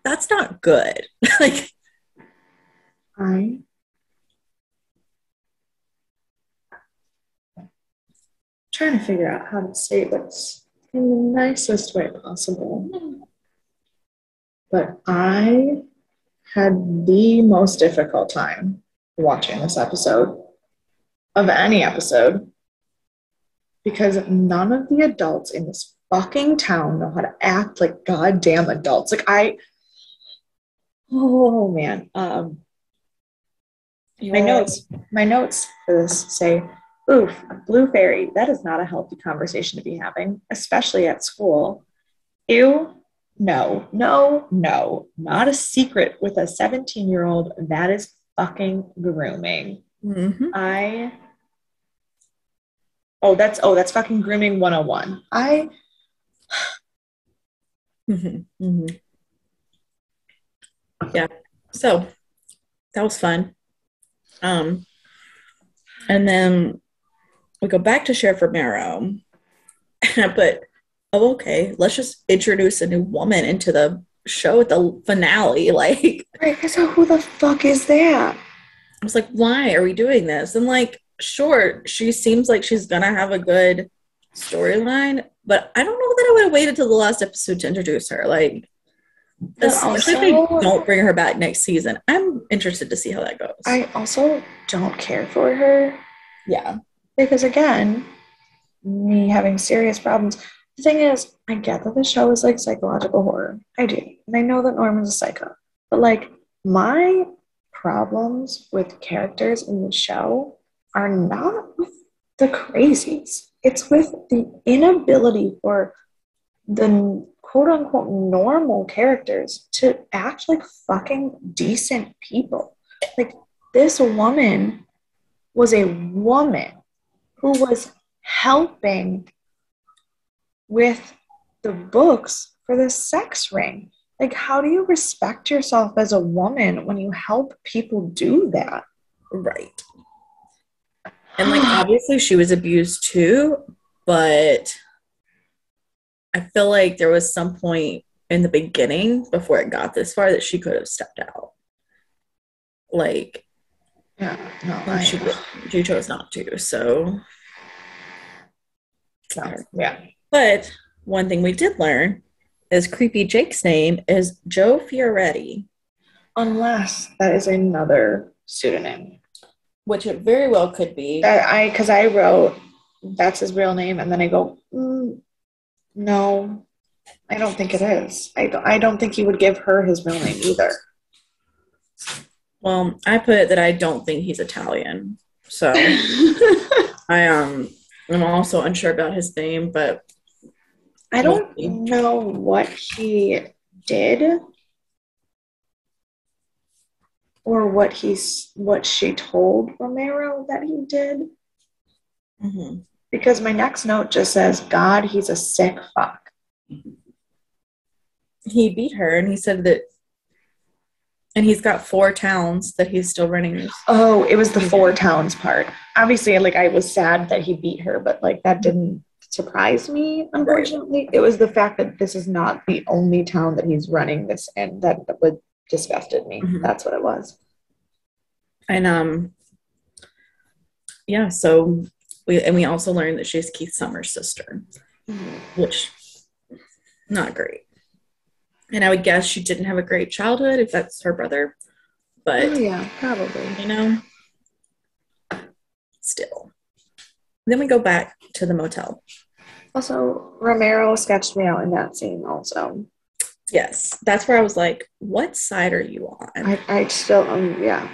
Speaker 1: that's not good. Like,
Speaker 2: I'm trying to figure out how to say this in the nicest way possible. But I had the most difficult time watching this episode of any episode because none of the adults in this fucking town know how to act like goddamn adults. Like oh man. My notes for this say, oof, blue fairy, that is not a healthy conversation to be having, especially at school. Ew, no, not a secret with a 17-year-old. That is fucking grooming.
Speaker 1: mm-hmm.
Speaker 2: That's fucking grooming 101.
Speaker 1: Mm-hmm. Mm-hmm. Yeah. So that was fun. And then we go back to Sheriff Romero, and I put, oh, okay, let's just introduce a new woman into the show at the finale. Like,
Speaker 2: right, so who the fuck is that?
Speaker 1: I was like, why are we doing this? And like, sure, she seems like she's gonna have a good storyline, but I don't know that I would have waited till the last episode to introduce her. Like, especially if they don't bring her back next season. I'm interested to see how that goes.
Speaker 2: I also don't care for her.
Speaker 1: Yeah.
Speaker 2: Because again, me having serious problems. The thing is, I get that the show is like psychological horror. I do. And I know that Norman's a psycho. But like, my problems with characters in the show are not with the crazies. It's with the inability for the quote unquote normal characters to act like fucking decent people. Like, this woman was a woman who was helping with the books for the sex ring. Like, how do you respect yourself as a woman when you help people do that?
Speaker 1: Right. And like, obviously she was abused too, but I feel like there was some point in the beginning before it got this far that she could have stepped out. Like,
Speaker 2: yeah, no,
Speaker 1: she chose not to. So,
Speaker 2: yeah.
Speaker 1: But one thing we did learn is Creepy Jake's name is Joe Fioretti.
Speaker 2: Unless that is another pseudonym.
Speaker 1: Which it very well could be.
Speaker 2: Because I wrote, that's his real name, and then I go, no, I don't think it is. I don't think he would give her his real name either.
Speaker 1: Well, I put that I don't think he's Italian. So I'm also unsure about his name, but
Speaker 2: I don't know what he did or what she told Romero that he did.
Speaker 1: Mm-hmm.
Speaker 2: Because my next note just says, God, he's a sick fuck.
Speaker 1: He beat her, and he said that, and he's got 4 towns that he's still running.
Speaker 2: Oh, it was the 4 towns part. Obviously, like, I was sad that he beat her, but like, that didn't surprise me, unfortunately. Right. It was the fact that this is not the only town that he's running this in that would disgusted me. Mm-hmm. That's what it was.
Speaker 1: And yeah, so we also learned that she's Keith Summers' sister, mm-hmm. which not great. And I would guess she didn't have a great childhood if that's her brother. But
Speaker 2: yeah, probably.
Speaker 1: You know, still. Then we go back to the motel.
Speaker 2: Also, Romero sketched me out in that scene also.
Speaker 1: Yes, that's where I was like, what side are you on?
Speaker 2: I still, yeah,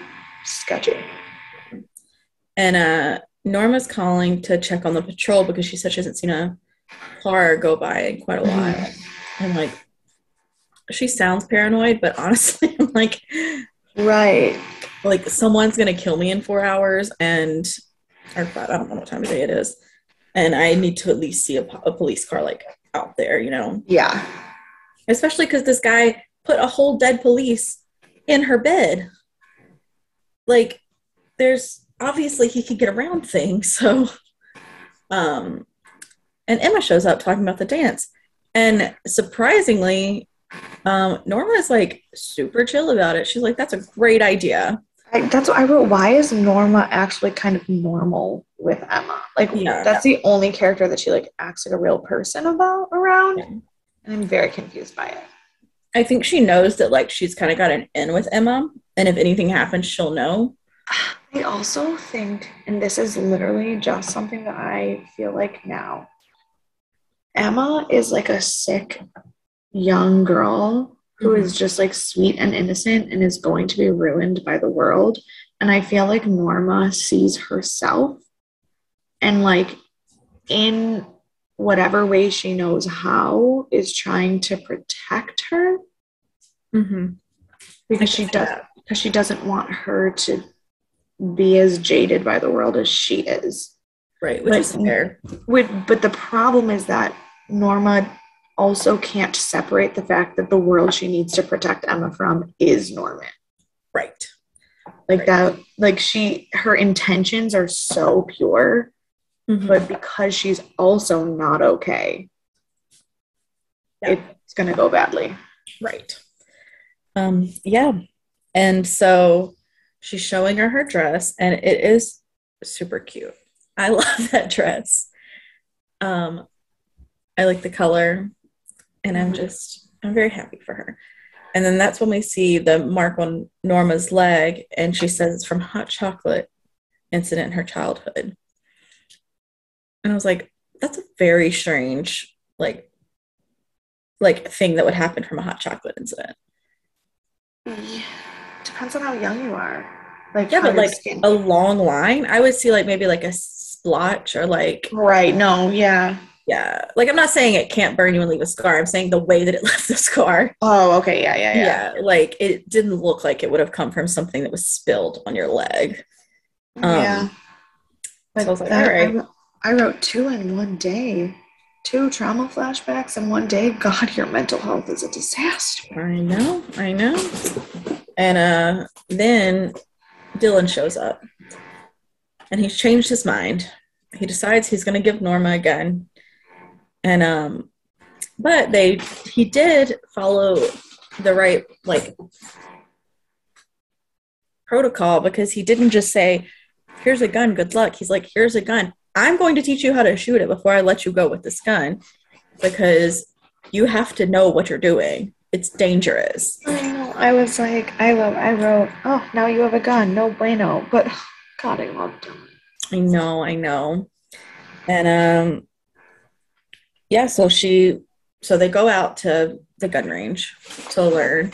Speaker 2: sketchy.
Speaker 1: And Norma's calling to check on the patrol because she said she hasn't seen a car go by in quite a while. I'm like, she sounds paranoid, but honestly, I'm
Speaker 2: Right.
Speaker 1: like someone's gonna kill me in 4 hours, and or I don't know what time of day it is, and I need to at least see a police car like out there,
Speaker 2: Yeah.
Speaker 1: especially because this guy put a whole dead police in her bed. Like, there's obviously he could get around things, so um, and Emma shows up talking about the dance, and surprisingly, Norma is like super chill about it. She's like, "That's a great idea."
Speaker 2: That's what I wrote. Why is Norma actually kind of normal with Emma? Like,
Speaker 1: Yeah,
Speaker 2: that's the only character that she like acts like a real person about around,
Speaker 1: yeah.
Speaker 2: and I'm very confused by it.
Speaker 1: I think she knows that like she's kind of got an in with Emma, and if anything happens, she'll know.
Speaker 2: I also think, and this is literally just something that I feel like now, Emma is like a sick young girl who
Speaker 1: Mm-hmm.
Speaker 2: is just like sweet and innocent and is going to be ruined by the world. And I feel like Norma sees herself and like in whatever way she knows how is trying to protect her
Speaker 1: Mm-hmm. I
Speaker 2: because
Speaker 1: can
Speaker 2: she
Speaker 1: see
Speaker 2: does
Speaker 1: that.
Speaker 2: because she doesn't want her to be as jaded by the world as she is.
Speaker 1: Right, which
Speaker 2: But
Speaker 1: is fair.
Speaker 2: but the problem is that Norma also can't separate the fact that the world she needs to protect Emma from is Norman.
Speaker 1: Right.
Speaker 2: Like
Speaker 1: Right.
Speaker 2: that, like her intentions are so pure, but
Speaker 1: Mm-hmm.
Speaker 2: because she's also not okay,
Speaker 1: Yeah.
Speaker 2: it's gonna go badly.
Speaker 1: Right. Yeah. And so she's showing her dress, and it is super cute. I love that dress. Um, I like the color, and
Speaker 2: Mhm.
Speaker 1: I'm very happy for her. And then that's when we see the mark on Norma's leg, and she says it's from hot chocolate incident in her childhood. And I was like, that's a very strange, like thing that would happen from a hot chocolate incident.
Speaker 2: Yeah. Depends on how young you are, like
Speaker 1: Yeah,
Speaker 2: how
Speaker 1: but
Speaker 2: your
Speaker 1: like
Speaker 2: skin.
Speaker 1: a long line, I would see like maybe like a splotch or like,
Speaker 2: Right. No. Yeah.
Speaker 1: yeah, like I'm not saying it can't burn you and leave a scar. I'm saying the way that it left the scar.
Speaker 2: Oh. Okay. Yeah. Yeah. Yeah.
Speaker 1: Yeah, like it didn't look like it would have come from something that was spilled on your leg.
Speaker 2: Yeah.
Speaker 1: Um, so I was
Speaker 2: But
Speaker 1: like, all right,
Speaker 2: I wrote two in one day, two trauma flashbacks in one day. God, your mental health is a disaster.
Speaker 1: I know. And then Dylan shows up and he's changed his mind. He decides he's gonna give Norma a gun. And but he did follow the right like protocol because he didn't just say, here's a gun, good luck. He's like, here's a gun. I'm going to teach you how to shoot it before I let you go with this gun because you have to know what you're doing. It's dangerous.
Speaker 2: I know. I was like, I wrote, oh, now you have a gun. No bueno. But God, I love Dylan.
Speaker 1: I know. And yeah, so they go out to the gun range to learn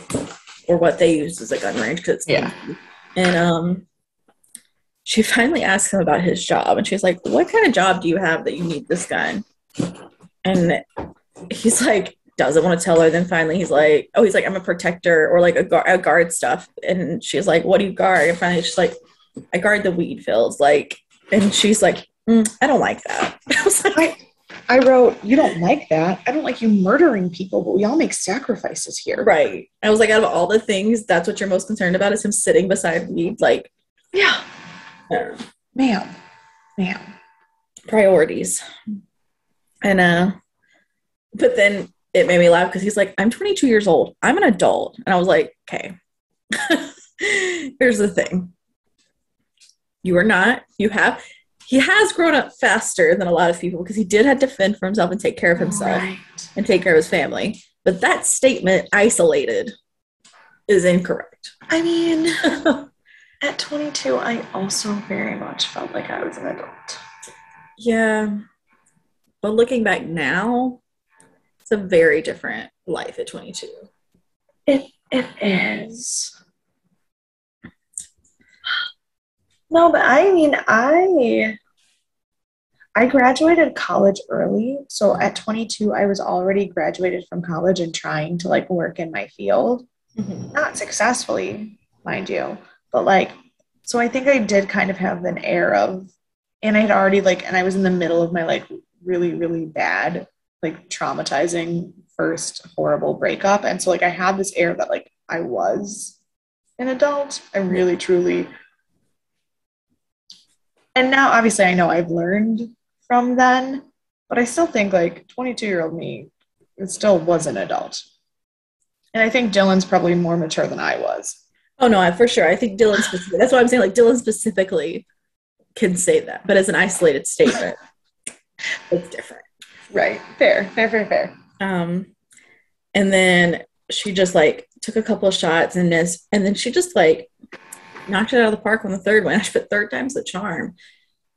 Speaker 1: or what they use as a gun range because it's
Speaker 2: Yeah.
Speaker 1: empty. And she finally asks him about his job and she's like, what kind of job do you have that you need this gun? And he's like, doesn't want to tell her. Then finally he's like, I'm a protector or like a guard stuff. And she's like, what do you guard? And finally she's like, I guard the weed fields. Like, and she's like, I don't like that. I was like,
Speaker 2: I wrote, you don't like that. I don't like you murdering people, but we all make sacrifices here.
Speaker 1: right. I was like, out of all the things, that's what you're most concerned about is him sitting beside weed. Like,
Speaker 2: Yeah.
Speaker 1: uh,
Speaker 2: Ma'am. Ma'am.
Speaker 1: priorities. And but then it made me laugh because he's like, I'm 22 years old. I'm an adult. And I was like, okay. Here's the thing. You are not. He has grown up faster than a lot of people because he did have to fend for himself and take care of himself
Speaker 2: Right.
Speaker 1: and take care of his family. But that statement, isolated, is incorrect.
Speaker 2: I mean, at 22, I also very much felt like I was an adult.
Speaker 1: Yeah. But looking back now, it's a very different life at 22.
Speaker 2: It is. No, but I mean, I graduated college early. So at 22, I was already graduated from college and trying to like work in my field.
Speaker 1: Mm-hmm.
Speaker 2: Not successfully, mind you, but like, so I think I did kind of have an air of, and I had already like, and I was in the middle of my like really, really bad, like traumatizing first horrible breakup. And so like I had this air that like I was an adult. I
Speaker 1: Yeah.
Speaker 2: really, truly, and now obviously I know I've learned from then, but I still think like 22-year-old me, it still was an adult. And I think Dylan's probably more mature than I was.
Speaker 1: Oh no, for sure. I think Dylan specifically. That's why I'm saying like Dylan specifically can say that, but as an isolated statement, it's different.
Speaker 2: Right. Fair, fair, fair, fair.
Speaker 1: Um, and then she just like took a couple of shots and then she just like knocked it out of the park on the third one. She put third time's the charm.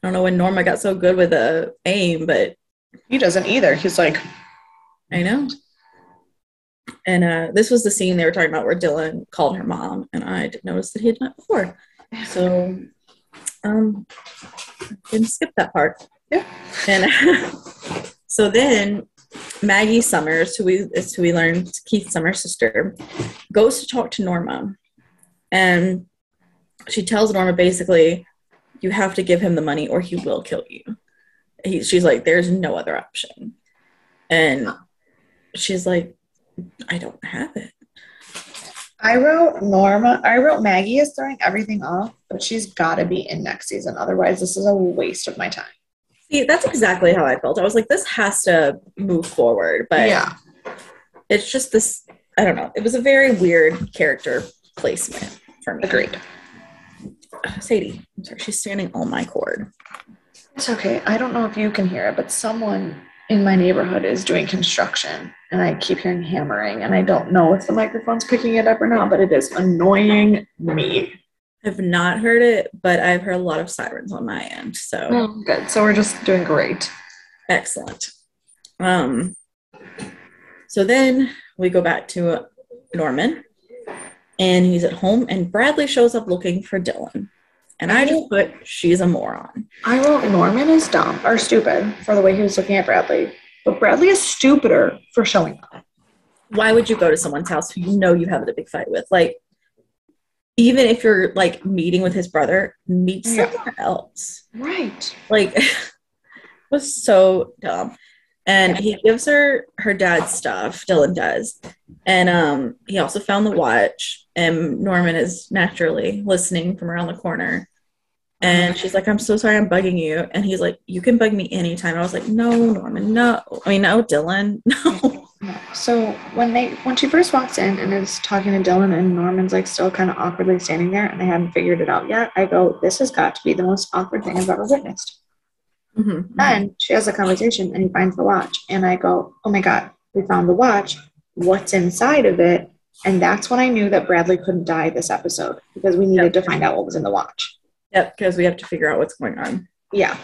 Speaker 1: I don't know when Norma got so good with the aim, but
Speaker 2: He doesn't either. He's like,
Speaker 1: I know. And this was the scene they were talking about where Dylan called her mom, and I didn't notice that he had done it before. So um didn't skip that part.
Speaker 2: yeah.
Speaker 1: And so then Maggie Summers, who we learned Keith Summers' sister, goes to talk to Norma. And she tells Norma basically, you have to give him the money or he will kill you. She's like, there's no other option. And she's like, I don't have it.
Speaker 2: I wrote Maggie is throwing everything off, but she's got to be in next season. Otherwise, this is a waste of my time.
Speaker 1: See, that's exactly how I felt. I was like, this has to move forward. But
Speaker 2: yeah,
Speaker 1: it's just this, I don't know. It was a very weird character placement for me.
Speaker 2: agreed.
Speaker 1: Sadie, I'm sorry, she's standing on my cord.
Speaker 2: It's okay. I don't know if you can hear it, but someone in my neighborhood is doing construction and I keep hearing hammering and I don't know if the microphone's picking it up or not, but it is annoying me.
Speaker 1: I've not heard it, but I've heard a lot of sirens on my end. So
Speaker 2: oh, good. So we're just doing great.
Speaker 1: Excellent. So then we go back to Norman and he's at home and Bradley shows up looking for Dylan. And I just put, she's a moron.
Speaker 2: I wrote Norman is dumb or stupid for the way he was looking at Bradley. But Bradley is stupider for showing up.
Speaker 1: Why would you go to someone's house who you know you have a big fight with? Like, even if you're like meeting with his brother, meet somewhere else.
Speaker 2: Right.
Speaker 1: Like, it was so dumb. And he gives her dad's stuff, Dylan does. And he also found the watch. And Norman is naturally listening from around the corner. And she's like, I'm so sorry I'm bugging you. And he's like, you can bug me anytime. I was like, no, Norman, no. I mean, no, Dylan, no.
Speaker 2: So when she first walks in and is talking to Dylan and Norman's like still kind of awkwardly standing there and they hadn't figured it out yet, I go, this has got to be the most awkward thing I've ever witnessed.
Speaker 1: Mm-hmm.
Speaker 2: Then she has a conversation and he finds the watch. And I go, oh my God, we found the watch. What's inside of it? And that's when I knew that Bradley couldn't die this episode because we needed to find out what was in the watch.
Speaker 1: Yep, because we have to figure out what's going on.
Speaker 2: Yeah.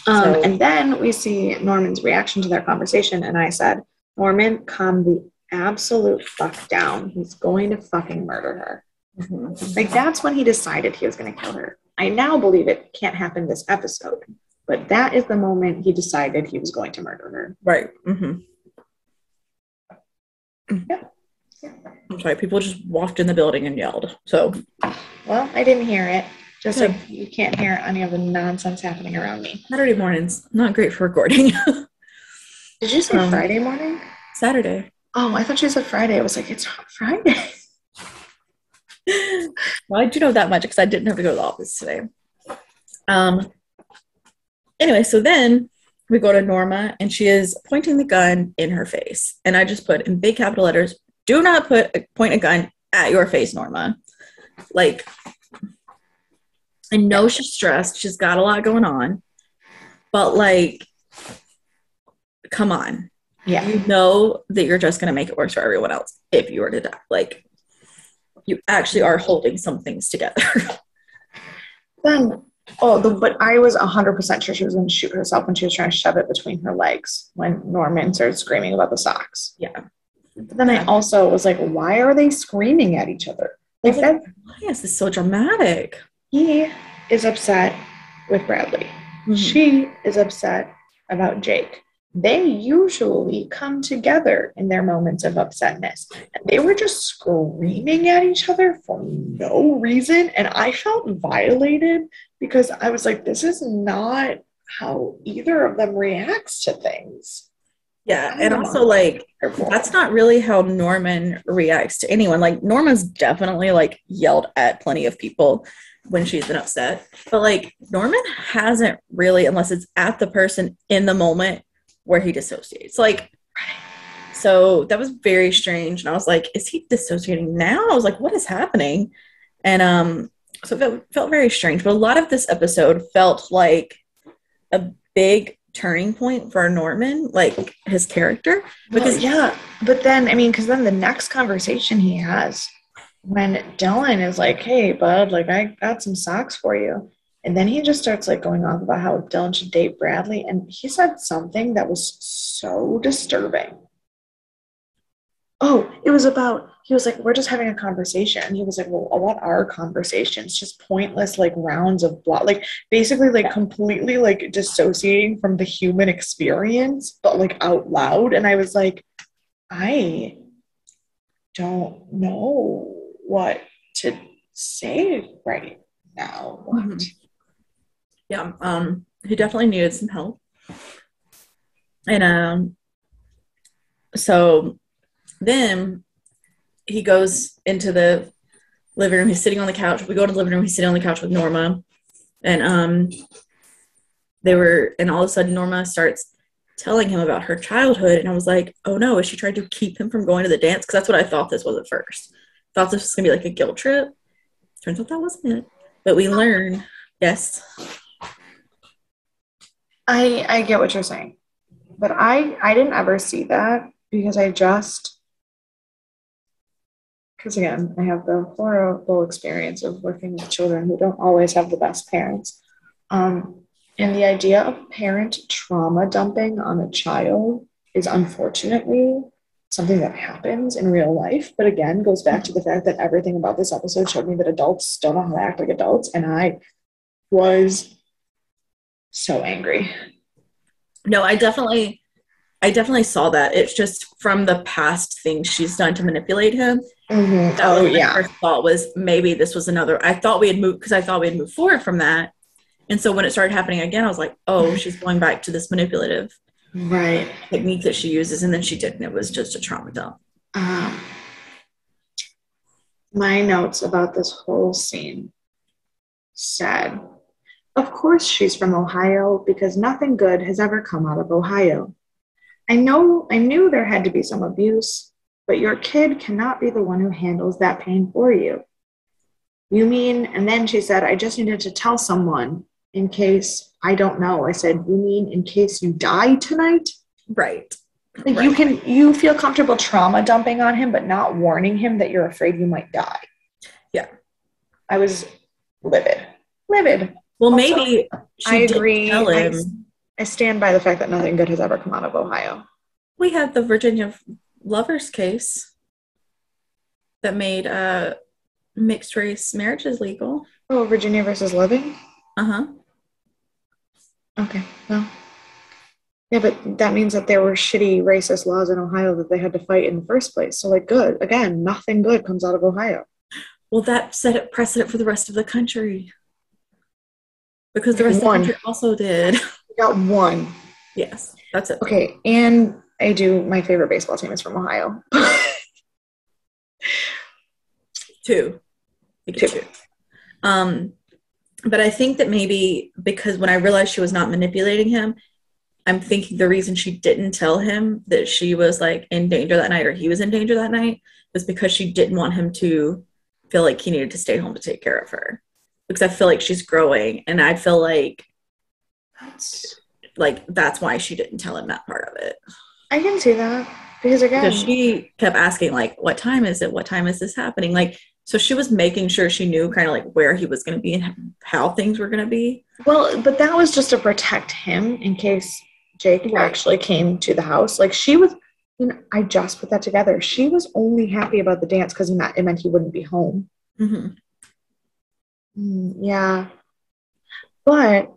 Speaker 2: And then we see Norman's reaction to their conversation. And I said, Norman, calm the absolute fuck down. He's going to fucking murder her. Mm-hmm. Like, that's when he decided he was going to kill her. I now believe it can't happen this episode. But that is the moment he decided he was going to murder her.
Speaker 1: Right. Mm-hmm.
Speaker 2: Yeah.
Speaker 1: I'm sorry, people just walked in the building and yelled. So,
Speaker 2: well, I didn't hear it. Just like you can't hear any of the nonsense happening around me.
Speaker 1: Saturday mornings, not great for recording.
Speaker 2: Did you say Friday morning?
Speaker 1: Saturday.
Speaker 2: Oh, I thought you said Friday. I was like, it's Friday.
Speaker 1: Well, I do know that much because I didn't have to go to the office today. Anyway, so then we go to Norma and she is pointing the gun in her face. And I just put in big capital letters, do not point a gun at your face, Norma. Like, I know she's stressed. She's got a lot going on. But, like, come on.
Speaker 2: Yeah.
Speaker 1: You know that you're just going to make it worse for everyone else if you were to die. Like, you actually are holding some things together.
Speaker 2: Then But I was 100% sure she was going to shoot herself when she was trying to shove it between her legs when Norman started screaming about the socks.
Speaker 1: Yeah.
Speaker 2: But then I also was like, why are they screaming at each other? Like that.
Speaker 1: Why is this so dramatic?
Speaker 2: He is upset with Bradley. Mm-hmm. She is upset about Jake. They usually come together in their moments of upsetness. And they were just screaming at each other for no reason. And I felt violated because I was like, this is not how either of them reacts to things.
Speaker 1: Yeah, and also, like, that's not really how Norman reacts to anyone. Like, Norma's definitely, like, yelled at plenty of people when she's been upset. But, like, Norman hasn't really, unless it's at the person in the moment where he dissociates. Like, so that was very strange. And I was like, is he dissociating now? I was like, what is happening? And so it felt very strange. But a lot of this episode felt like a big turning point for Norman, like his character.
Speaker 2: Because but then I mean, because then the next conversation he has when Dylan is like, hey bud, like I got some socks for you, and then he just starts like going off about how Dylan should date Bradley, and he said something that was so disturbing. Oh, it was about, he was like, we're just having a conversation. And he was like, well, what are conversations? Just pointless, like, rounds of blah. Like, basically, like, completely, like, dissociating from the human experience, but, like, out loud. And I was like, I don't know what to say right now. What?
Speaker 1: Yeah, he definitely needed some help. And, so then he goes into the living room. He's sitting on the couch. We go to the living room. He's sitting on the couch with Norma. And and all of a sudden Norma starts telling him about her childhood. And I was like, oh no, is she trying to keep him from going to the dance? Because that's what I thought this was at first. I thought this was going to be like a guilt trip. Turns out that wasn't it. But we learn, yes.
Speaker 2: I get what you're saying. But I didn't ever see that because because again, I have the horrible experience of working with children who don't always have the best parents. And the idea of parent trauma dumping on a child is unfortunately something that happens in real life. But again, goes back to the fact that everything about this episode showed me that adults don't know how to act like adults. And I was so angry.
Speaker 1: No, I definitely saw that. It's just from the past things she's done to manipulate him.
Speaker 2: Mm-hmm.
Speaker 1: That was my first thought was maybe this was another. I thought we had moved forward from that. And so when it started happening again, I was like, oh, she's going back to this manipulative technique that she uses. And then she didn't. It was just a trauma dump.
Speaker 2: My notes about this whole scene said, of course she's from Ohio because nothing good has ever come out of Ohio. I knew there had to be some abuse, but your kid cannot be the one who handles that pain for you. You mean, and then she said, I just needed to tell someone in case, I don't know. I said, you mean in case you die tonight?
Speaker 1: Right.
Speaker 2: Like you feel comfortable trauma dumping on him, but not warning him that you're afraid you might die.
Speaker 1: Yeah.
Speaker 2: I was livid.
Speaker 1: Well, also, maybe
Speaker 2: I agree. Tell him. I stand by the fact that nothing good has ever come out of Ohio.
Speaker 1: We had the Virginia lovers case that made mixed race marriages legal.
Speaker 2: Oh, Virginia versus Loving?
Speaker 1: Uh-huh.
Speaker 2: Okay, well. Yeah, but that means that there were shitty racist laws in Ohio that they had to fight in the first place. So, like, good. Again, nothing good comes out of Ohio.
Speaker 1: Well, that set a precedent for the rest of the country. Because the rest of the country also did.
Speaker 2: We got one.
Speaker 1: Yes, that's it.
Speaker 2: Okay, and my favorite baseball team is from Ohio.
Speaker 1: Two. But I think that maybe because when I realized she was not manipulating him, I'm thinking the reason she didn't tell him that she was like in danger that night or he was in danger that night was because she didn't want him to feel like he needed to stay home to take care of her. Because I feel like she's growing and I feel like that's why she didn't tell him that part of it.
Speaker 2: I can see that. Because again,
Speaker 1: she kept asking, like, what time is it? What time is this happening? Like, So she was making sure she knew kind of like where he was going to be and how things were going to be.
Speaker 2: Well, but that was just to protect him in case Jake
Speaker 1: Right.
Speaker 2: actually came to the house. Like she was, I just put that together. She was only happy about the dance because it meant he wouldn't be home.
Speaker 1: Mm-hmm.
Speaker 2: Yeah. But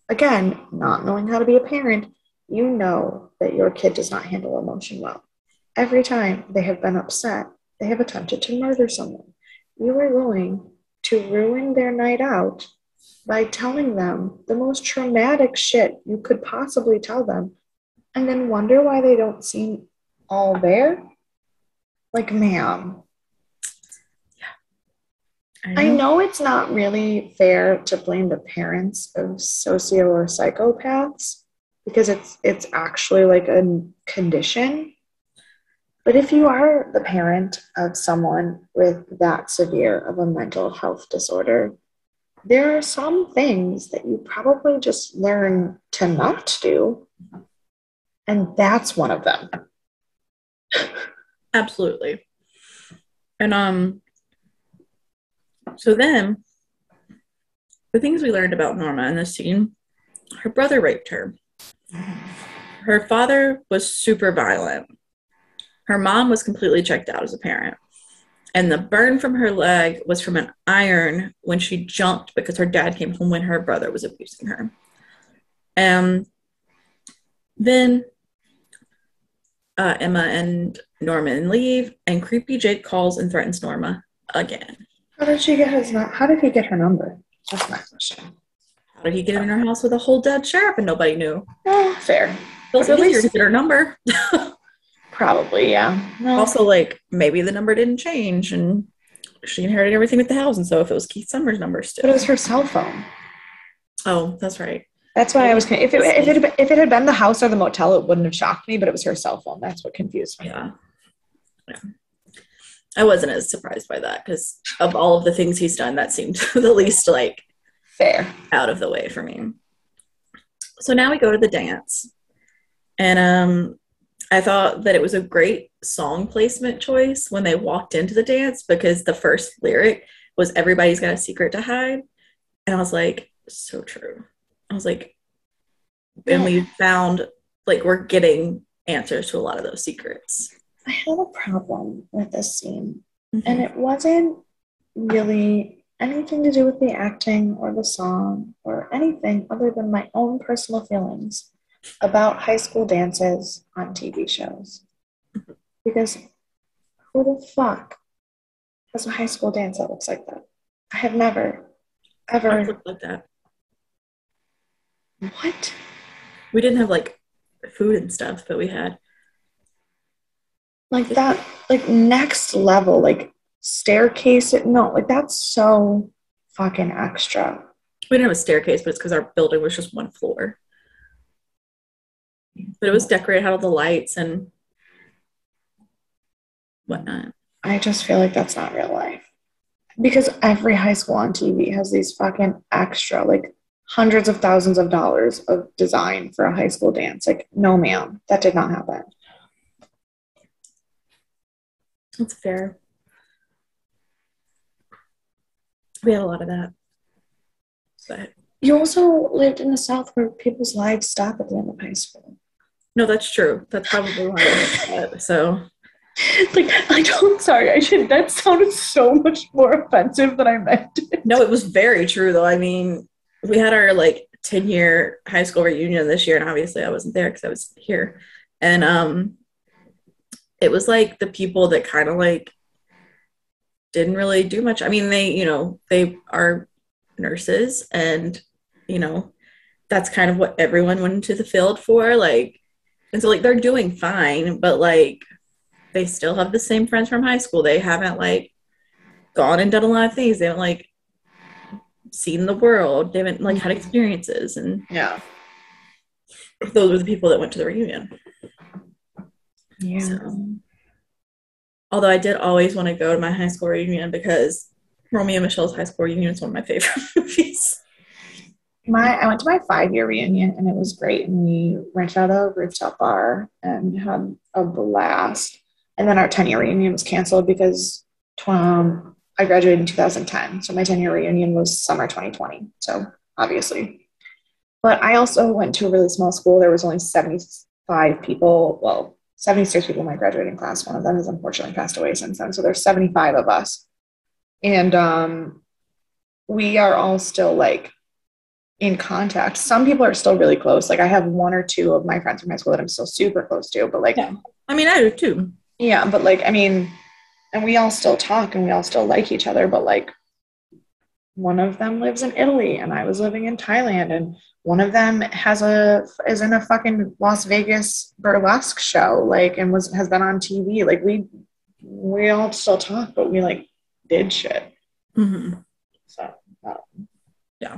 Speaker 2: again, not knowing how to be a parent, you know that your kid does not handle emotion well. Every time they have been upset, they have attempted to murder someone. You are going to ruin their night out by telling them the most traumatic shit you could possibly tell them and then wonder why they don't seem all there? Like, ma'am,
Speaker 1: I
Speaker 2: I
Speaker 1: know.
Speaker 2: know it's not really fair to blame the parents of socio or psychopaths because it's actually like a condition. But if you are the parent of someone with that severe of a mental health disorder, there are some things that you probably just learn to not do, and that's one of them.
Speaker 1: Absolutely. And so then the things we learned about Norma in this scene, her brother raped her. Her father was super violent. Her mom was completely checked out as a parent. And the burn from her leg was from an iron when she jumped because her dad came home when her brother was abusing her. And then Emma and Norman leave, and creepy Jake calls and threatens Norma again.
Speaker 2: How did he get her number? That's my question.
Speaker 1: How did he get in her house with a whole dead sheriff and nobody knew?
Speaker 2: Oh, fair.
Speaker 1: Feels
Speaker 2: But at
Speaker 1: easier to
Speaker 2: least
Speaker 1: get her number.
Speaker 2: probably, yeah. No,
Speaker 1: Also, like maybe the number didn't change and she inherited everything with the house, and so if it was Keith Summers' number
Speaker 2: but it was
Speaker 1: still.
Speaker 2: her cell phone.
Speaker 1: Oh, that's right.
Speaker 2: That's why
Speaker 1: Well,
Speaker 2: I
Speaker 1: we
Speaker 2: was if it
Speaker 1: will
Speaker 2: if
Speaker 1: see.
Speaker 2: it if it had been the house or the motel, it wouldn't have shocked me. But it was her cell phone. That's what confused me.
Speaker 1: Yeah, yeah. I wasn't as surprised by that because of all of the things he's done, that seemed the least like
Speaker 2: Fair.
Speaker 1: out of the way for me. So now we go to the dance, and I thought that it was a great song placement choice when they walked into the dance because the first lyric was "Everybody's got a secret to hide," and I was like, so true. I was like, and
Speaker 2: Well,
Speaker 1: we found like we're getting answers to a lot of those secrets.
Speaker 2: I had a problem with this scene, and
Speaker 1: Mm-hmm.
Speaker 2: it wasn't really anything to do with the acting or the song or anything other than my own personal feelings about high school dances on TV shows. Because who the fuck has a high school dance that looks like that? I have never,
Speaker 1: Ours
Speaker 2: ever.
Speaker 1: looked like that.
Speaker 2: What?
Speaker 1: We didn't have like food and stuff, but we had
Speaker 2: Like that, like next level, like staircase. No, like that's so fucking extra.
Speaker 1: we didn't have a staircase, but it's because our building was just one floor. But it was decorated, had all the lights and whatnot.
Speaker 2: I just feel like that's not real life. Because every high school on TV has these fucking extra, like hundreds of thousands of dollars of design for a high school dance. Like, no, ma'am, that did not happen.
Speaker 1: That's fair. We had a lot of that. But
Speaker 2: You also lived in the South where people's lives stop at the end of high school.
Speaker 1: no, that's true. That's probably why I missed that. So
Speaker 2: Like, I don't, sorry, I should, that sounded so much more offensive than I meant it.
Speaker 1: no, it was very true though. I mean, we had our like 10-year high school reunion this year, and obviously I wasn't there because I was here. And it was like the people that kind of like didn't really do much. I mean, they are nurses and, you know, that's kind of what everyone went into the field for. Like, and so like they're doing fine, but like they still have the same friends from high school. They haven't like gone and done a lot of things. They haven't like seen the world. They haven't like had experiences. And
Speaker 2: Yeah.
Speaker 1: those were the people that went to the reunion.
Speaker 2: Yeah.
Speaker 1: So, although I did always want to go to my high school reunion because Romeo and Michelle's high school reunion is one of my favorite movies.
Speaker 2: I went to my 5-year reunion and it was great. And we rented out a rooftop bar and had a blast. And then our 10-year reunion was canceled because I graduated in 2010. So my 10-year reunion was summer 2020. So obviously. But I also went to a really small school. There was only 75 people. Well, 76 people in my graduating class. One of them has unfortunately passed away since then. So there's 75 of us. And we are all still like in contact. Some people are still really close. Like I have one or two of my friends from high school that I'm still super close to. But like,
Speaker 1: Yeah. I mean, I do too.
Speaker 2: yeah, but like, I mean, and we all still talk and we all still like each other. But like, one of them lives in Italy and I was living in Thailand, and one of them is in a fucking Las Vegas burlesque show, like, and has been on TV. Like we all still talk, but we like did shit.
Speaker 1: Mm-hmm.
Speaker 2: So
Speaker 1: yeah.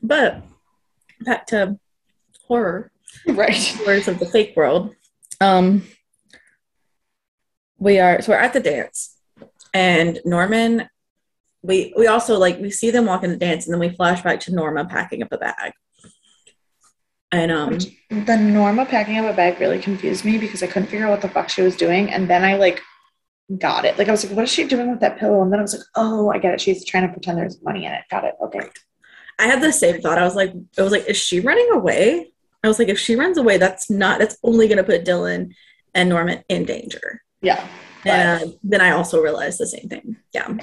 Speaker 1: But back to horror,
Speaker 2: right.
Speaker 1: horrors of the fake world. We're at the dance, and Norman. We also like we see them walking the dance, and then we flash back to Norma packing up a bag. And
Speaker 2: the Norma packing up a bag really confused me because I couldn't figure out what the fuck she was doing, and then I like got it. Like I was like, what is she doing with that pillow? And then I was like, oh, I get it. She's trying to pretend there's money in it. Got it. Okay.
Speaker 1: I had the same thought. I was like, is she running away? I was like, if she runs away, that's only going to put Dylan and Norman in danger.
Speaker 2: Yeah.
Speaker 1: And then I also realized the same thing. Yeah.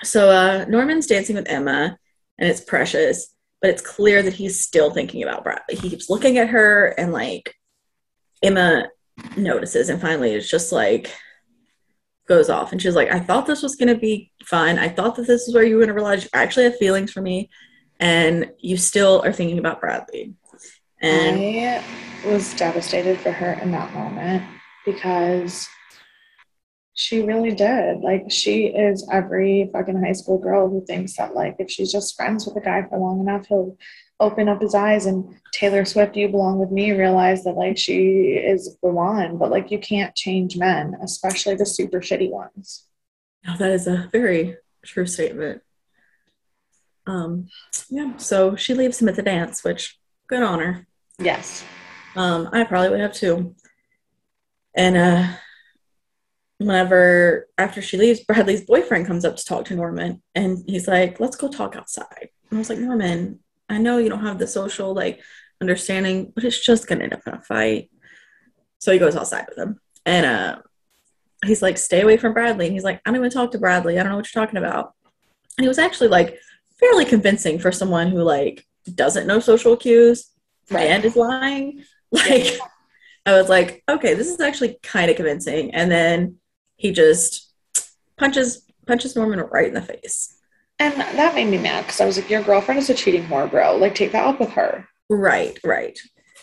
Speaker 1: So Norman's dancing with Emma, and it's Precious, but it's clear that he's still thinking about Bradley. He keeps looking at her, and like Emma notices, and finally it's just like goes off, and she's like, I thought this was going to be fun. I thought that this is where you were going to realize you actually have feelings for me, and you still are thinking about Bradley. And
Speaker 2: I was devastated for her in that moment because she really did. Like, she is every fucking high school girl who thinks that, like, if she's just friends with a guy for long enough, he'll open up his eyes and Taylor Swift, You Belong With Me, realize that, like, she is the one. But, like, you can't change men, especially the super shitty ones.
Speaker 1: oh, that is a very true statement. Yeah, so she leaves him at the dance, which good on her.
Speaker 2: Yes.
Speaker 1: I probably would have too. And whenever after she leaves, Bradley's boyfriend comes up to talk to Norman, and he's like, let's go talk outside. And I was like, Norman, I know you don't have the social like understanding, but it's just gonna end up in a fight. So he goes outside with him, and he's like, stay away from Bradley. And he's like, I don't even talk to Bradley. I don't know what you're talking about. And he was actually like fairly convincing for someone who like doesn't know social cues, right, and is lying. Like, yeah. I was like, okay, this is actually kind of convincing. And then he just punches Norman right in the face.
Speaker 2: And that made me mad because I was like, your girlfriend is a cheating whore, bro. Like, take that up with her.
Speaker 1: Right.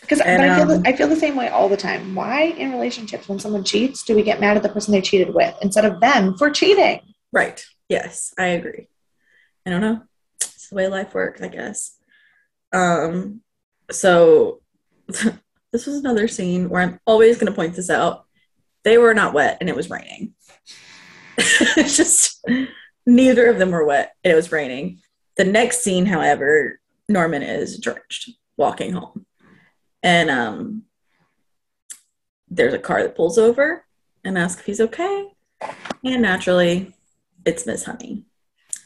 Speaker 2: Because I feel the same way all the time. Why in relationships, when someone cheats, do we get mad at the person they cheated with instead of them for cheating?
Speaker 1: Right. Yes, I agree. I don't know. It's the way life works, I guess. So this was another scene where I'm always going to point this out. They were not wet, and it was raining. It's just neither of them were wet, and it was raining. The next scene, however, Norman is drenched walking home. And there's a car that pulls over and asks if he's okay. And naturally, it's Miss Honey.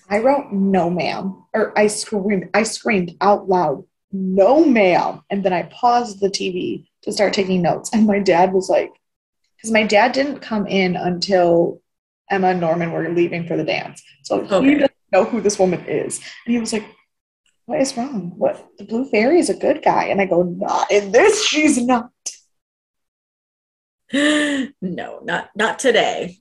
Speaker 2: I wrote, no, ma'am. Or I screamed out loud, no, ma'am. And then I paused the TV to start taking notes. And my dad was like, because my dad didn't come in until Emma and Norman were leaving for the dance. So he doesn't know who this woman is. And he was like, what is wrong? What? The Blue Fairy is a good guy. And I go, not in this, she's not.
Speaker 1: No, not today.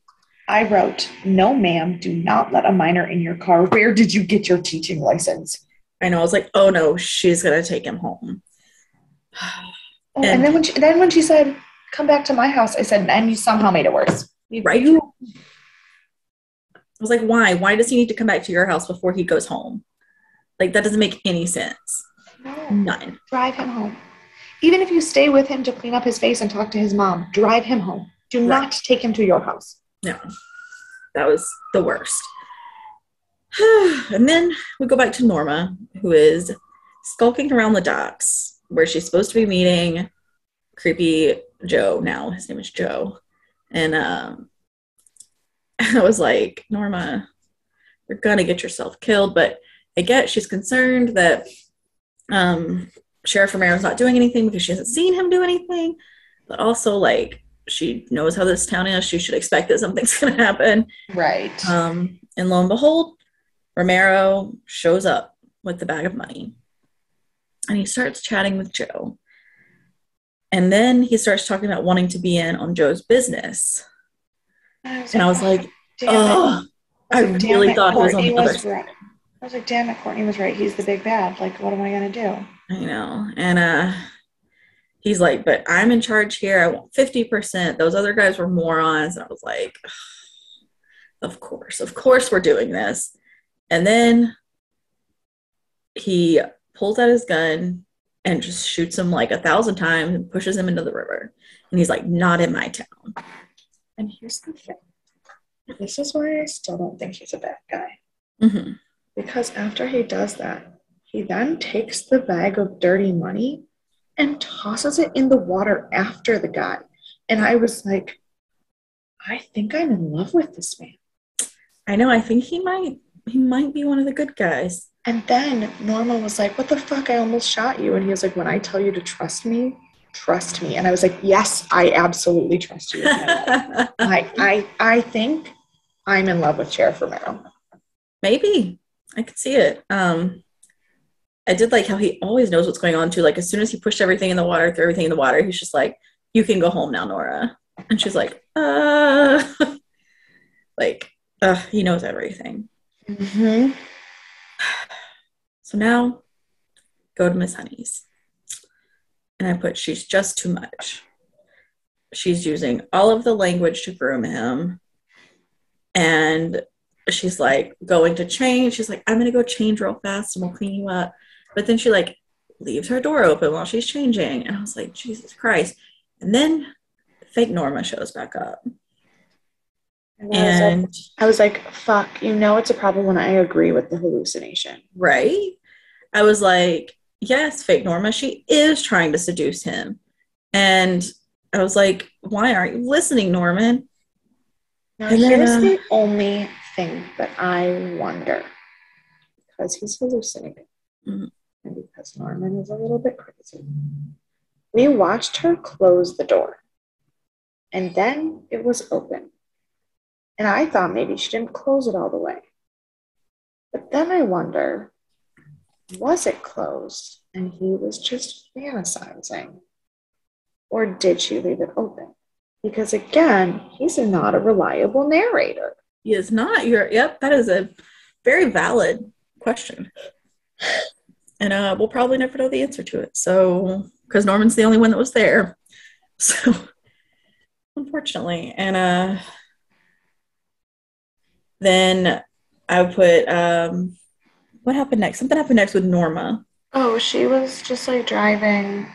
Speaker 2: I wrote, no, ma'am, do not let a minor in your car. Where did you get your teaching license?
Speaker 1: I know. I was like, oh no, she's going to take him home.
Speaker 2: And then when she said, come back to my house, I said, and you somehow made it worse.
Speaker 1: Right. I was like, why? Why does he need to come back to your house before he goes home? Like, that doesn't make any sense. No. None.
Speaker 2: Drive him home. Even if you stay with him to clean up his face and talk to his mom, drive him home. Do not take him to your house.
Speaker 1: No. That was the worst. And then we go back to Norma, who is skulking around the docks where she's supposed to be meeting creepy Joe now. His name is Joe. And I was like, Norma, you're gonna get yourself killed. But I get she's concerned that Sheriff Romero's not doing anything because she hasn't seen him do anything. But also, like, she knows how this town is. She should expect that something's gonna happen.
Speaker 2: Right.
Speaker 1: And lo and behold, Romero shows up with the bag of money. And he starts chatting with Joe. And then he starts talking about wanting to be in on Joe's business. And I was like, oh, I really thought he was on the other side.
Speaker 2: I was like, damn it, Courtney was right. He's the big bad. Like, what am I going to do?
Speaker 1: I know. And he's like, but I'm in charge here. I want 50%. Those other guys were morons. And I was like, of course we're doing this. And then he pulls out his gun and just shoots him like 1,000 times and pushes him into the river. And he's like, not in my town.
Speaker 2: And here's the thing. This is why I still don't think he's a bad guy.
Speaker 1: Mm-hmm.
Speaker 2: Because after he does that, he then takes the bag of dirty money and tosses it in the water after the guy. And I was like, I think I'm in love with this man.
Speaker 1: I know. I think he might be one of the good guys.
Speaker 2: And then Norma was like, what the fuck? I almost shot you. And he was like, when I tell you to trust me, trust me. And I was like, yes, I absolutely trust you. I think I'm in love with Sheriff Romero.
Speaker 1: Maybe. I could see it. I did like how he always knows what's going on too. Like as soon as he pushed everything in the water, threw everything in the water, he's just like, you can go home now, Nora. And she's like, like, he knows everything.
Speaker 2: Mm-hmm.
Speaker 1: So now go to Miss Honey's. And I put, she's just too much. She's using all of the language to groom him. And she's like going to change. She's like, I'm going to go change real fast and we'll clean you up. But then she like leaves her door open while she's changing. And I was like, Jesus Christ. And then fake Norma shows back up.
Speaker 2: And I was like, fuck, it's a problem when I agree with the hallucination.
Speaker 1: Right? I was like, yes, fake Norma, she is trying to seduce him. And I was like, why aren't you listening, Norman?
Speaker 2: Now, here's the only thing that I wonder. Because he's hallucinating. Mm-hmm. And because Norman is a little bit crazy. We watched her close the door. And then it was open. And I thought maybe she didn't close it all the way. But then I wonder, was it closed and he was just fantasizing? Or did she leave it open? Because again, he's not a reliable narrator.
Speaker 1: He is not. Yep, that is a very valid question. And we'll probably never know the answer to it. So, because Norman's the only one that was there. So, unfortunately. And then I put, what happened next? Something happened next with Norma.
Speaker 2: Oh, she was just like driving.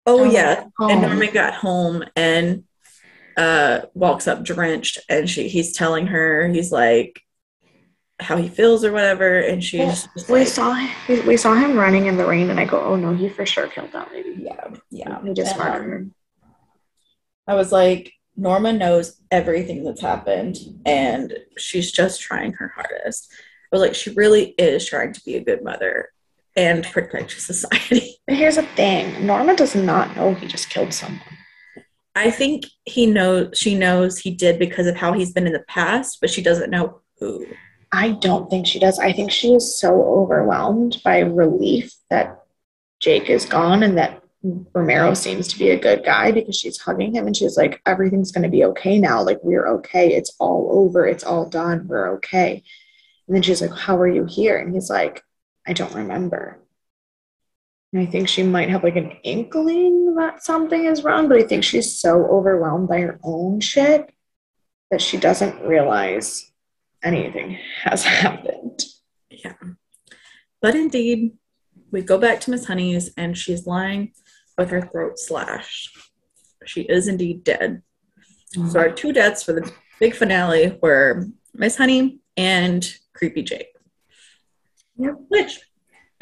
Speaker 1: Oh, yeah. Home. And Norman got home and walks up drenched. And he's telling her, he's like, how he feels or whatever. And she's just
Speaker 2: we saw him running in the rain. And I go, oh, no, he for sure killed that lady.
Speaker 1: Yeah.
Speaker 2: He just murdered her.
Speaker 1: I was like, Norma knows everything that's happened, and she's just trying her hardest. I was like, she really is trying to be a good mother and protect society.
Speaker 2: But here's the thing. Norma does not know he just killed someone.
Speaker 1: I think she knows he did because of how he's been in the past, but she doesn't know who.
Speaker 2: I don't think she does. I think she is so overwhelmed by relief that Jake is gone and that Romero seems to be a good guy, because she's hugging him and she's like, everything's going to be okay now. Like, we're okay. It's all over. It's all done. We're okay. And then she's like, how are you here? And he's like, I don't remember. And I think she might have like an inkling that something is wrong, but I think she's so overwhelmed by her own shit that she doesn't realize anything has happened.
Speaker 1: Yeah. But indeed, we go back to Miss Honey's and she's lying with her throat slashed. She is indeed dead. Mm-hmm. So our two deaths for the big finale were Miss Honey and Creepy Jake.
Speaker 2: Yep.
Speaker 1: Which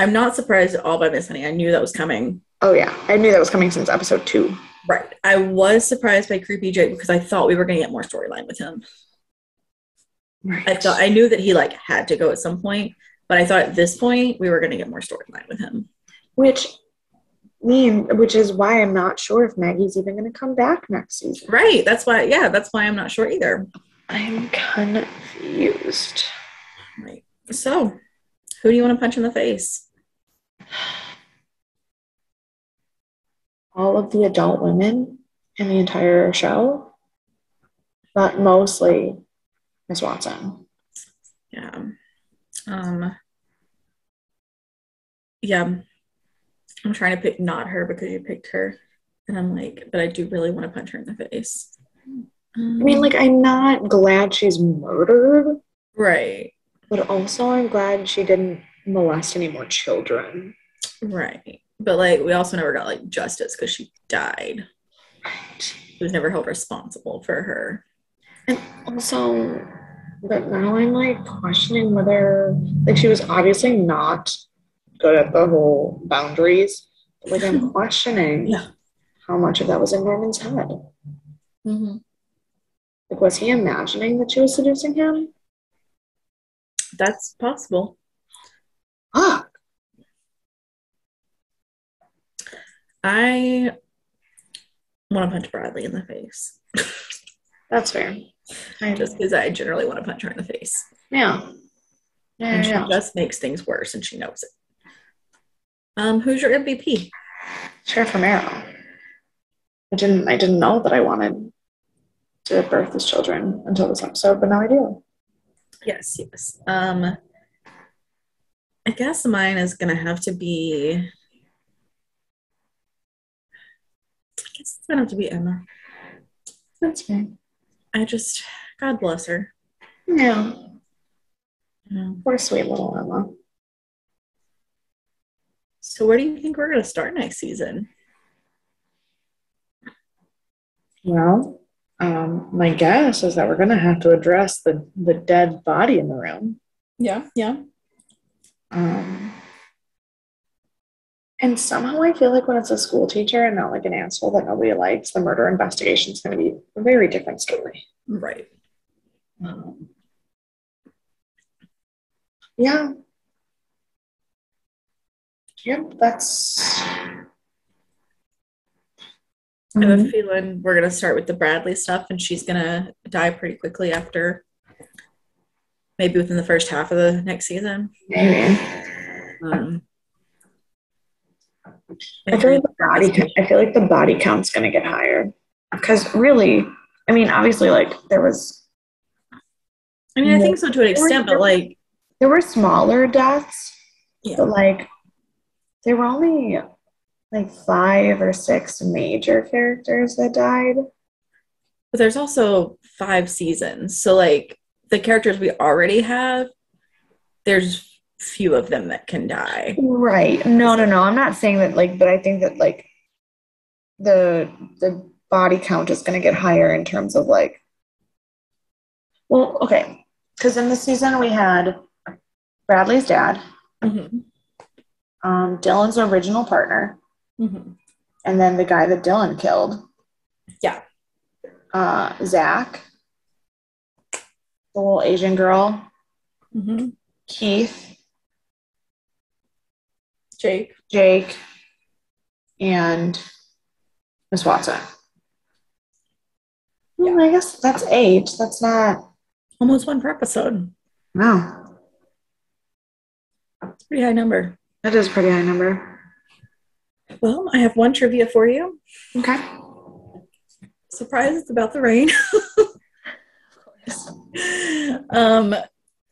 Speaker 1: I'm not surprised at all by Miss Honey. I knew that was coming.
Speaker 2: Oh, yeah. I knew that was coming since episode 2.
Speaker 1: Right. I was surprised by Creepy Jake because I thought we were going to get more storyline with him.
Speaker 2: Right.
Speaker 1: I knew that he like had to go at some point, but I thought at this point we were going to get more storyline with him.
Speaker 2: Which which is why I'm not sure if Maggie's even going to come back next season.
Speaker 1: Right. That's why. Yeah. That's why I'm not sure either.
Speaker 2: I'm confused.
Speaker 1: Right. So, who do you want to punch in the face?
Speaker 2: All of the adult women in the entire show, but mostly Miss Watson.
Speaker 1: Yeah. Um. Yeah. I'm trying to pick not her because you picked her, and I'm like, but I do really want to punch her in the face.
Speaker 2: I mean, like, I'm not glad she's murdered,
Speaker 1: Right.
Speaker 2: but also I'm glad she didn't molest any more children.
Speaker 1: Right. But like, we also never got like justice because she died. She was never held responsible for her.
Speaker 2: And also, but now I'm like questioning whether, like, she was obviously not good at the whole boundaries. But, like, I'm questioning
Speaker 1: Yeah.
Speaker 2: how much of that was in Norman's head.
Speaker 1: Mm-hmm.
Speaker 2: Like, was he imagining that she was seducing him?
Speaker 1: That's possible.
Speaker 2: Ah,
Speaker 1: I want to punch Bradley in the face.
Speaker 2: that's fair.
Speaker 1: Just because I generally want to punch her in the face.
Speaker 2: Yeah. Yeah,
Speaker 1: And she
Speaker 2: yeah.
Speaker 1: just makes things worse and she knows it. Who's your MVP?
Speaker 2: Sheriff Romero. I didn't know that I wanted to birth his children until this episode, but now I do.
Speaker 1: Yes, yes. I guess mine is gonna have to be. I guess it's gonna have to be Emma.
Speaker 2: That's fair.
Speaker 1: I just, God bless her.
Speaker 2: Yeah.
Speaker 1: Yeah.
Speaker 2: Poor sweet little Emma.
Speaker 1: So where do you think we're gonna start next season?
Speaker 2: Well, my guess is that we're gonna have to address the dead body in the room.
Speaker 1: Yeah, yeah.
Speaker 2: Um, and somehow I feel like when it's a school teacher and not like an asshole that nobody likes, the murder investigation is going to be a very different story.
Speaker 1: Right.
Speaker 2: Um, yeah. Yep, that's.
Speaker 1: I have a feeling we're gonna start with the Bradley stuff, and she's gonna die pretty quickly after, maybe within the first half of the next season.
Speaker 2: Maybe.
Speaker 1: Um,
Speaker 2: I feel like the body count's going to get higher because really, I mean, obviously, like there was.
Speaker 1: I mean, I think so to an extent, but like
Speaker 2: there were smaller deaths,
Speaker 1: yeah,
Speaker 2: but like there were only like 5 or 6 major characters that died.
Speaker 1: but there's also 5 seasons, so like the characters we already have, there's few of them that can die.
Speaker 2: Right. No, no, no. I'm not saying that like, but I think that like the body count is going to get higher in terms of like, well, okay, because in the season we had Bradley's dad,
Speaker 1: Mm-hmm.
Speaker 2: Dylan's original partner,
Speaker 1: Mm-hmm.
Speaker 2: and then the guy that Dylan killed.
Speaker 1: Yeah.
Speaker 2: Zach, the little Asian girl,
Speaker 1: Mm-hmm.
Speaker 2: Keith,
Speaker 1: Jake,
Speaker 2: and Miss Watson.
Speaker 1: Yeah.
Speaker 2: Well, I guess that's 8. That's not
Speaker 1: Almost one per episode.
Speaker 2: no.
Speaker 1: It's a pretty high number.
Speaker 2: That is a pretty high number.
Speaker 1: Well, I have one trivia for you.
Speaker 2: Okay.
Speaker 1: Surprise, it's about the rain. um,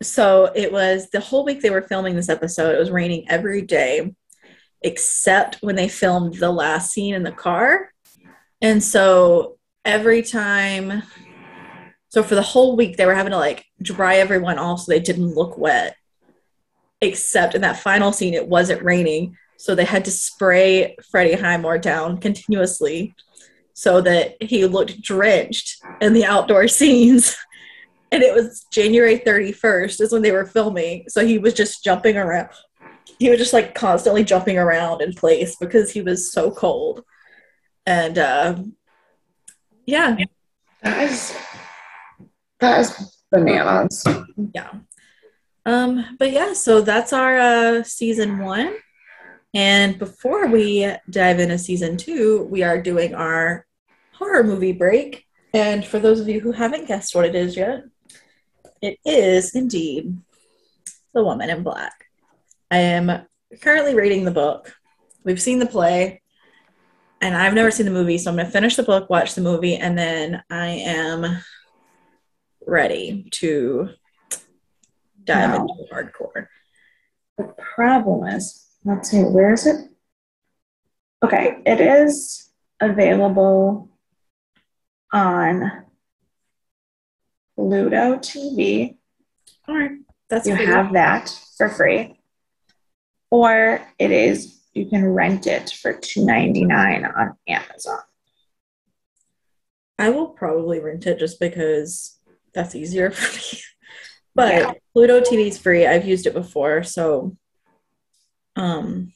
Speaker 1: so it was the whole week they were filming this episode. It was raining every day, except when they filmed the last scene in the car. And so every time, so for the whole week, they were having to like dry everyone off so they didn't look wet. Except in that final scene, it wasn't raining. So they had to spray Freddie Highmore down continuously so that he looked drenched in the outdoor scenes. And it was January 31st is when they were filming. So he was just jumping around. He was just like constantly jumping around in place because he was so cold. And yeah.
Speaker 2: That is bananas.
Speaker 1: Yeah. But yeah, so that's our season 1. And before we dive into season 2, we are doing our horror movie break. And for those of you who haven't guessed what it is yet, it is indeed The Woman in Black. I am currently reading the book. We've seen the play, and I've never seen the movie, so I'm going to finish the book, watch the movie, and then I am ready to dive into hardcore.
Speaker 2: The problem is, let's see, where is it? Okay, it is available on Pluto TV.
Speaker 1: All right, that's
Speaker 2: you
Speaker 1: free.
Speaker 2: have that for free. Or you can rent it for $2.99 on Amazon.
Speaker 1: I will probably rent it just because that's easier for me. But Pluto TV is free. I've used it before, so
Speaker 2: I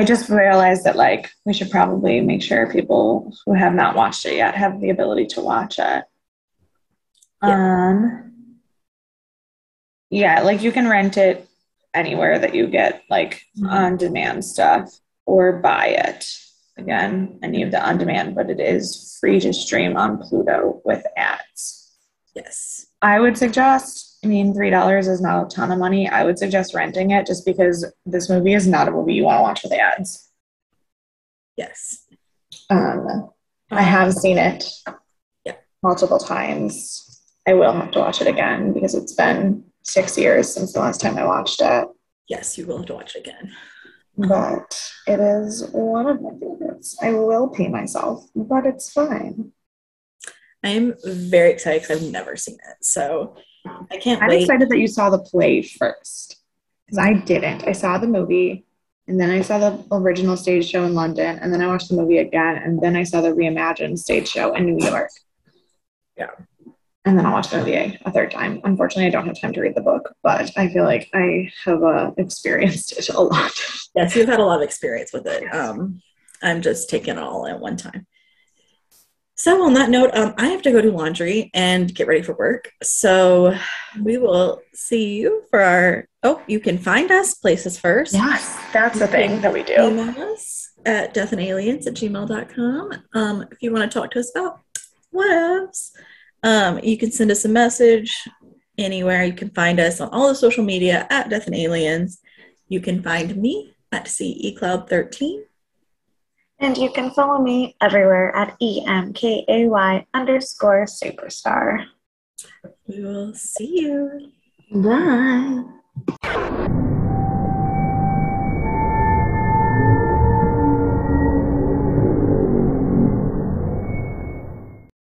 Speaker 2: just realized that we should probably make sure people who have not watched it yet have the ability to watch it. You can rent it anywhere that you get on-demand stuff or buy it. Again, any of the on-demand, but it is free to stream on Pluto with ads.
Speaker 1: Yes.
Speaker 2: I would suggest, $3 is not a ton of money. I would suggest renting it just because this movie is not a movie you want to watch with ads.
Speaker 1: Yes.
Speaker 2: I have seen it multiple times. I will have to watch it again because it's been 6 years since the last time I watched it.
Speaker 1: Yes, you will have to watch it again.
Speaker 2: But it is one of my favorites. I will pay myself, but it's fine.
Speaker 1: I'm very excited because I've never seen it, so I can't wait.
Speaker 2: I'm excited that you saw the play first because I didn't. I saw the movie, and then I saw the original stage show in London, and then I watched the movie again, and then I saw the reimagined stage show in New York.
Speaker 1: Yeah.
Speaker 2: And then I'll watch the movie a third time. Unfortunately, I don't have time to read the book, but I feel like I have experienced it a lot.
Speaker 1: Yes, you've had a lot of experience with it. I'm just taking it all at one time. So on that note, I have to go do laundry and get ready for work. So we will see you for our... Oh, you can find us places first.
Speaker 2: Yes, that's the thing that we do.
Speaker 1: Email us at deathandaliens@gmail.com. If you want to talk to us about what else, you can send us a message anywhere. You can find us on all the social media at Death and Aliens. You can find me at CECloud13.
Speaker 2: And you can follow me everywhere at EMKAY_superstar.
Speaker 1: We will see you.
Speaker 2: Bye.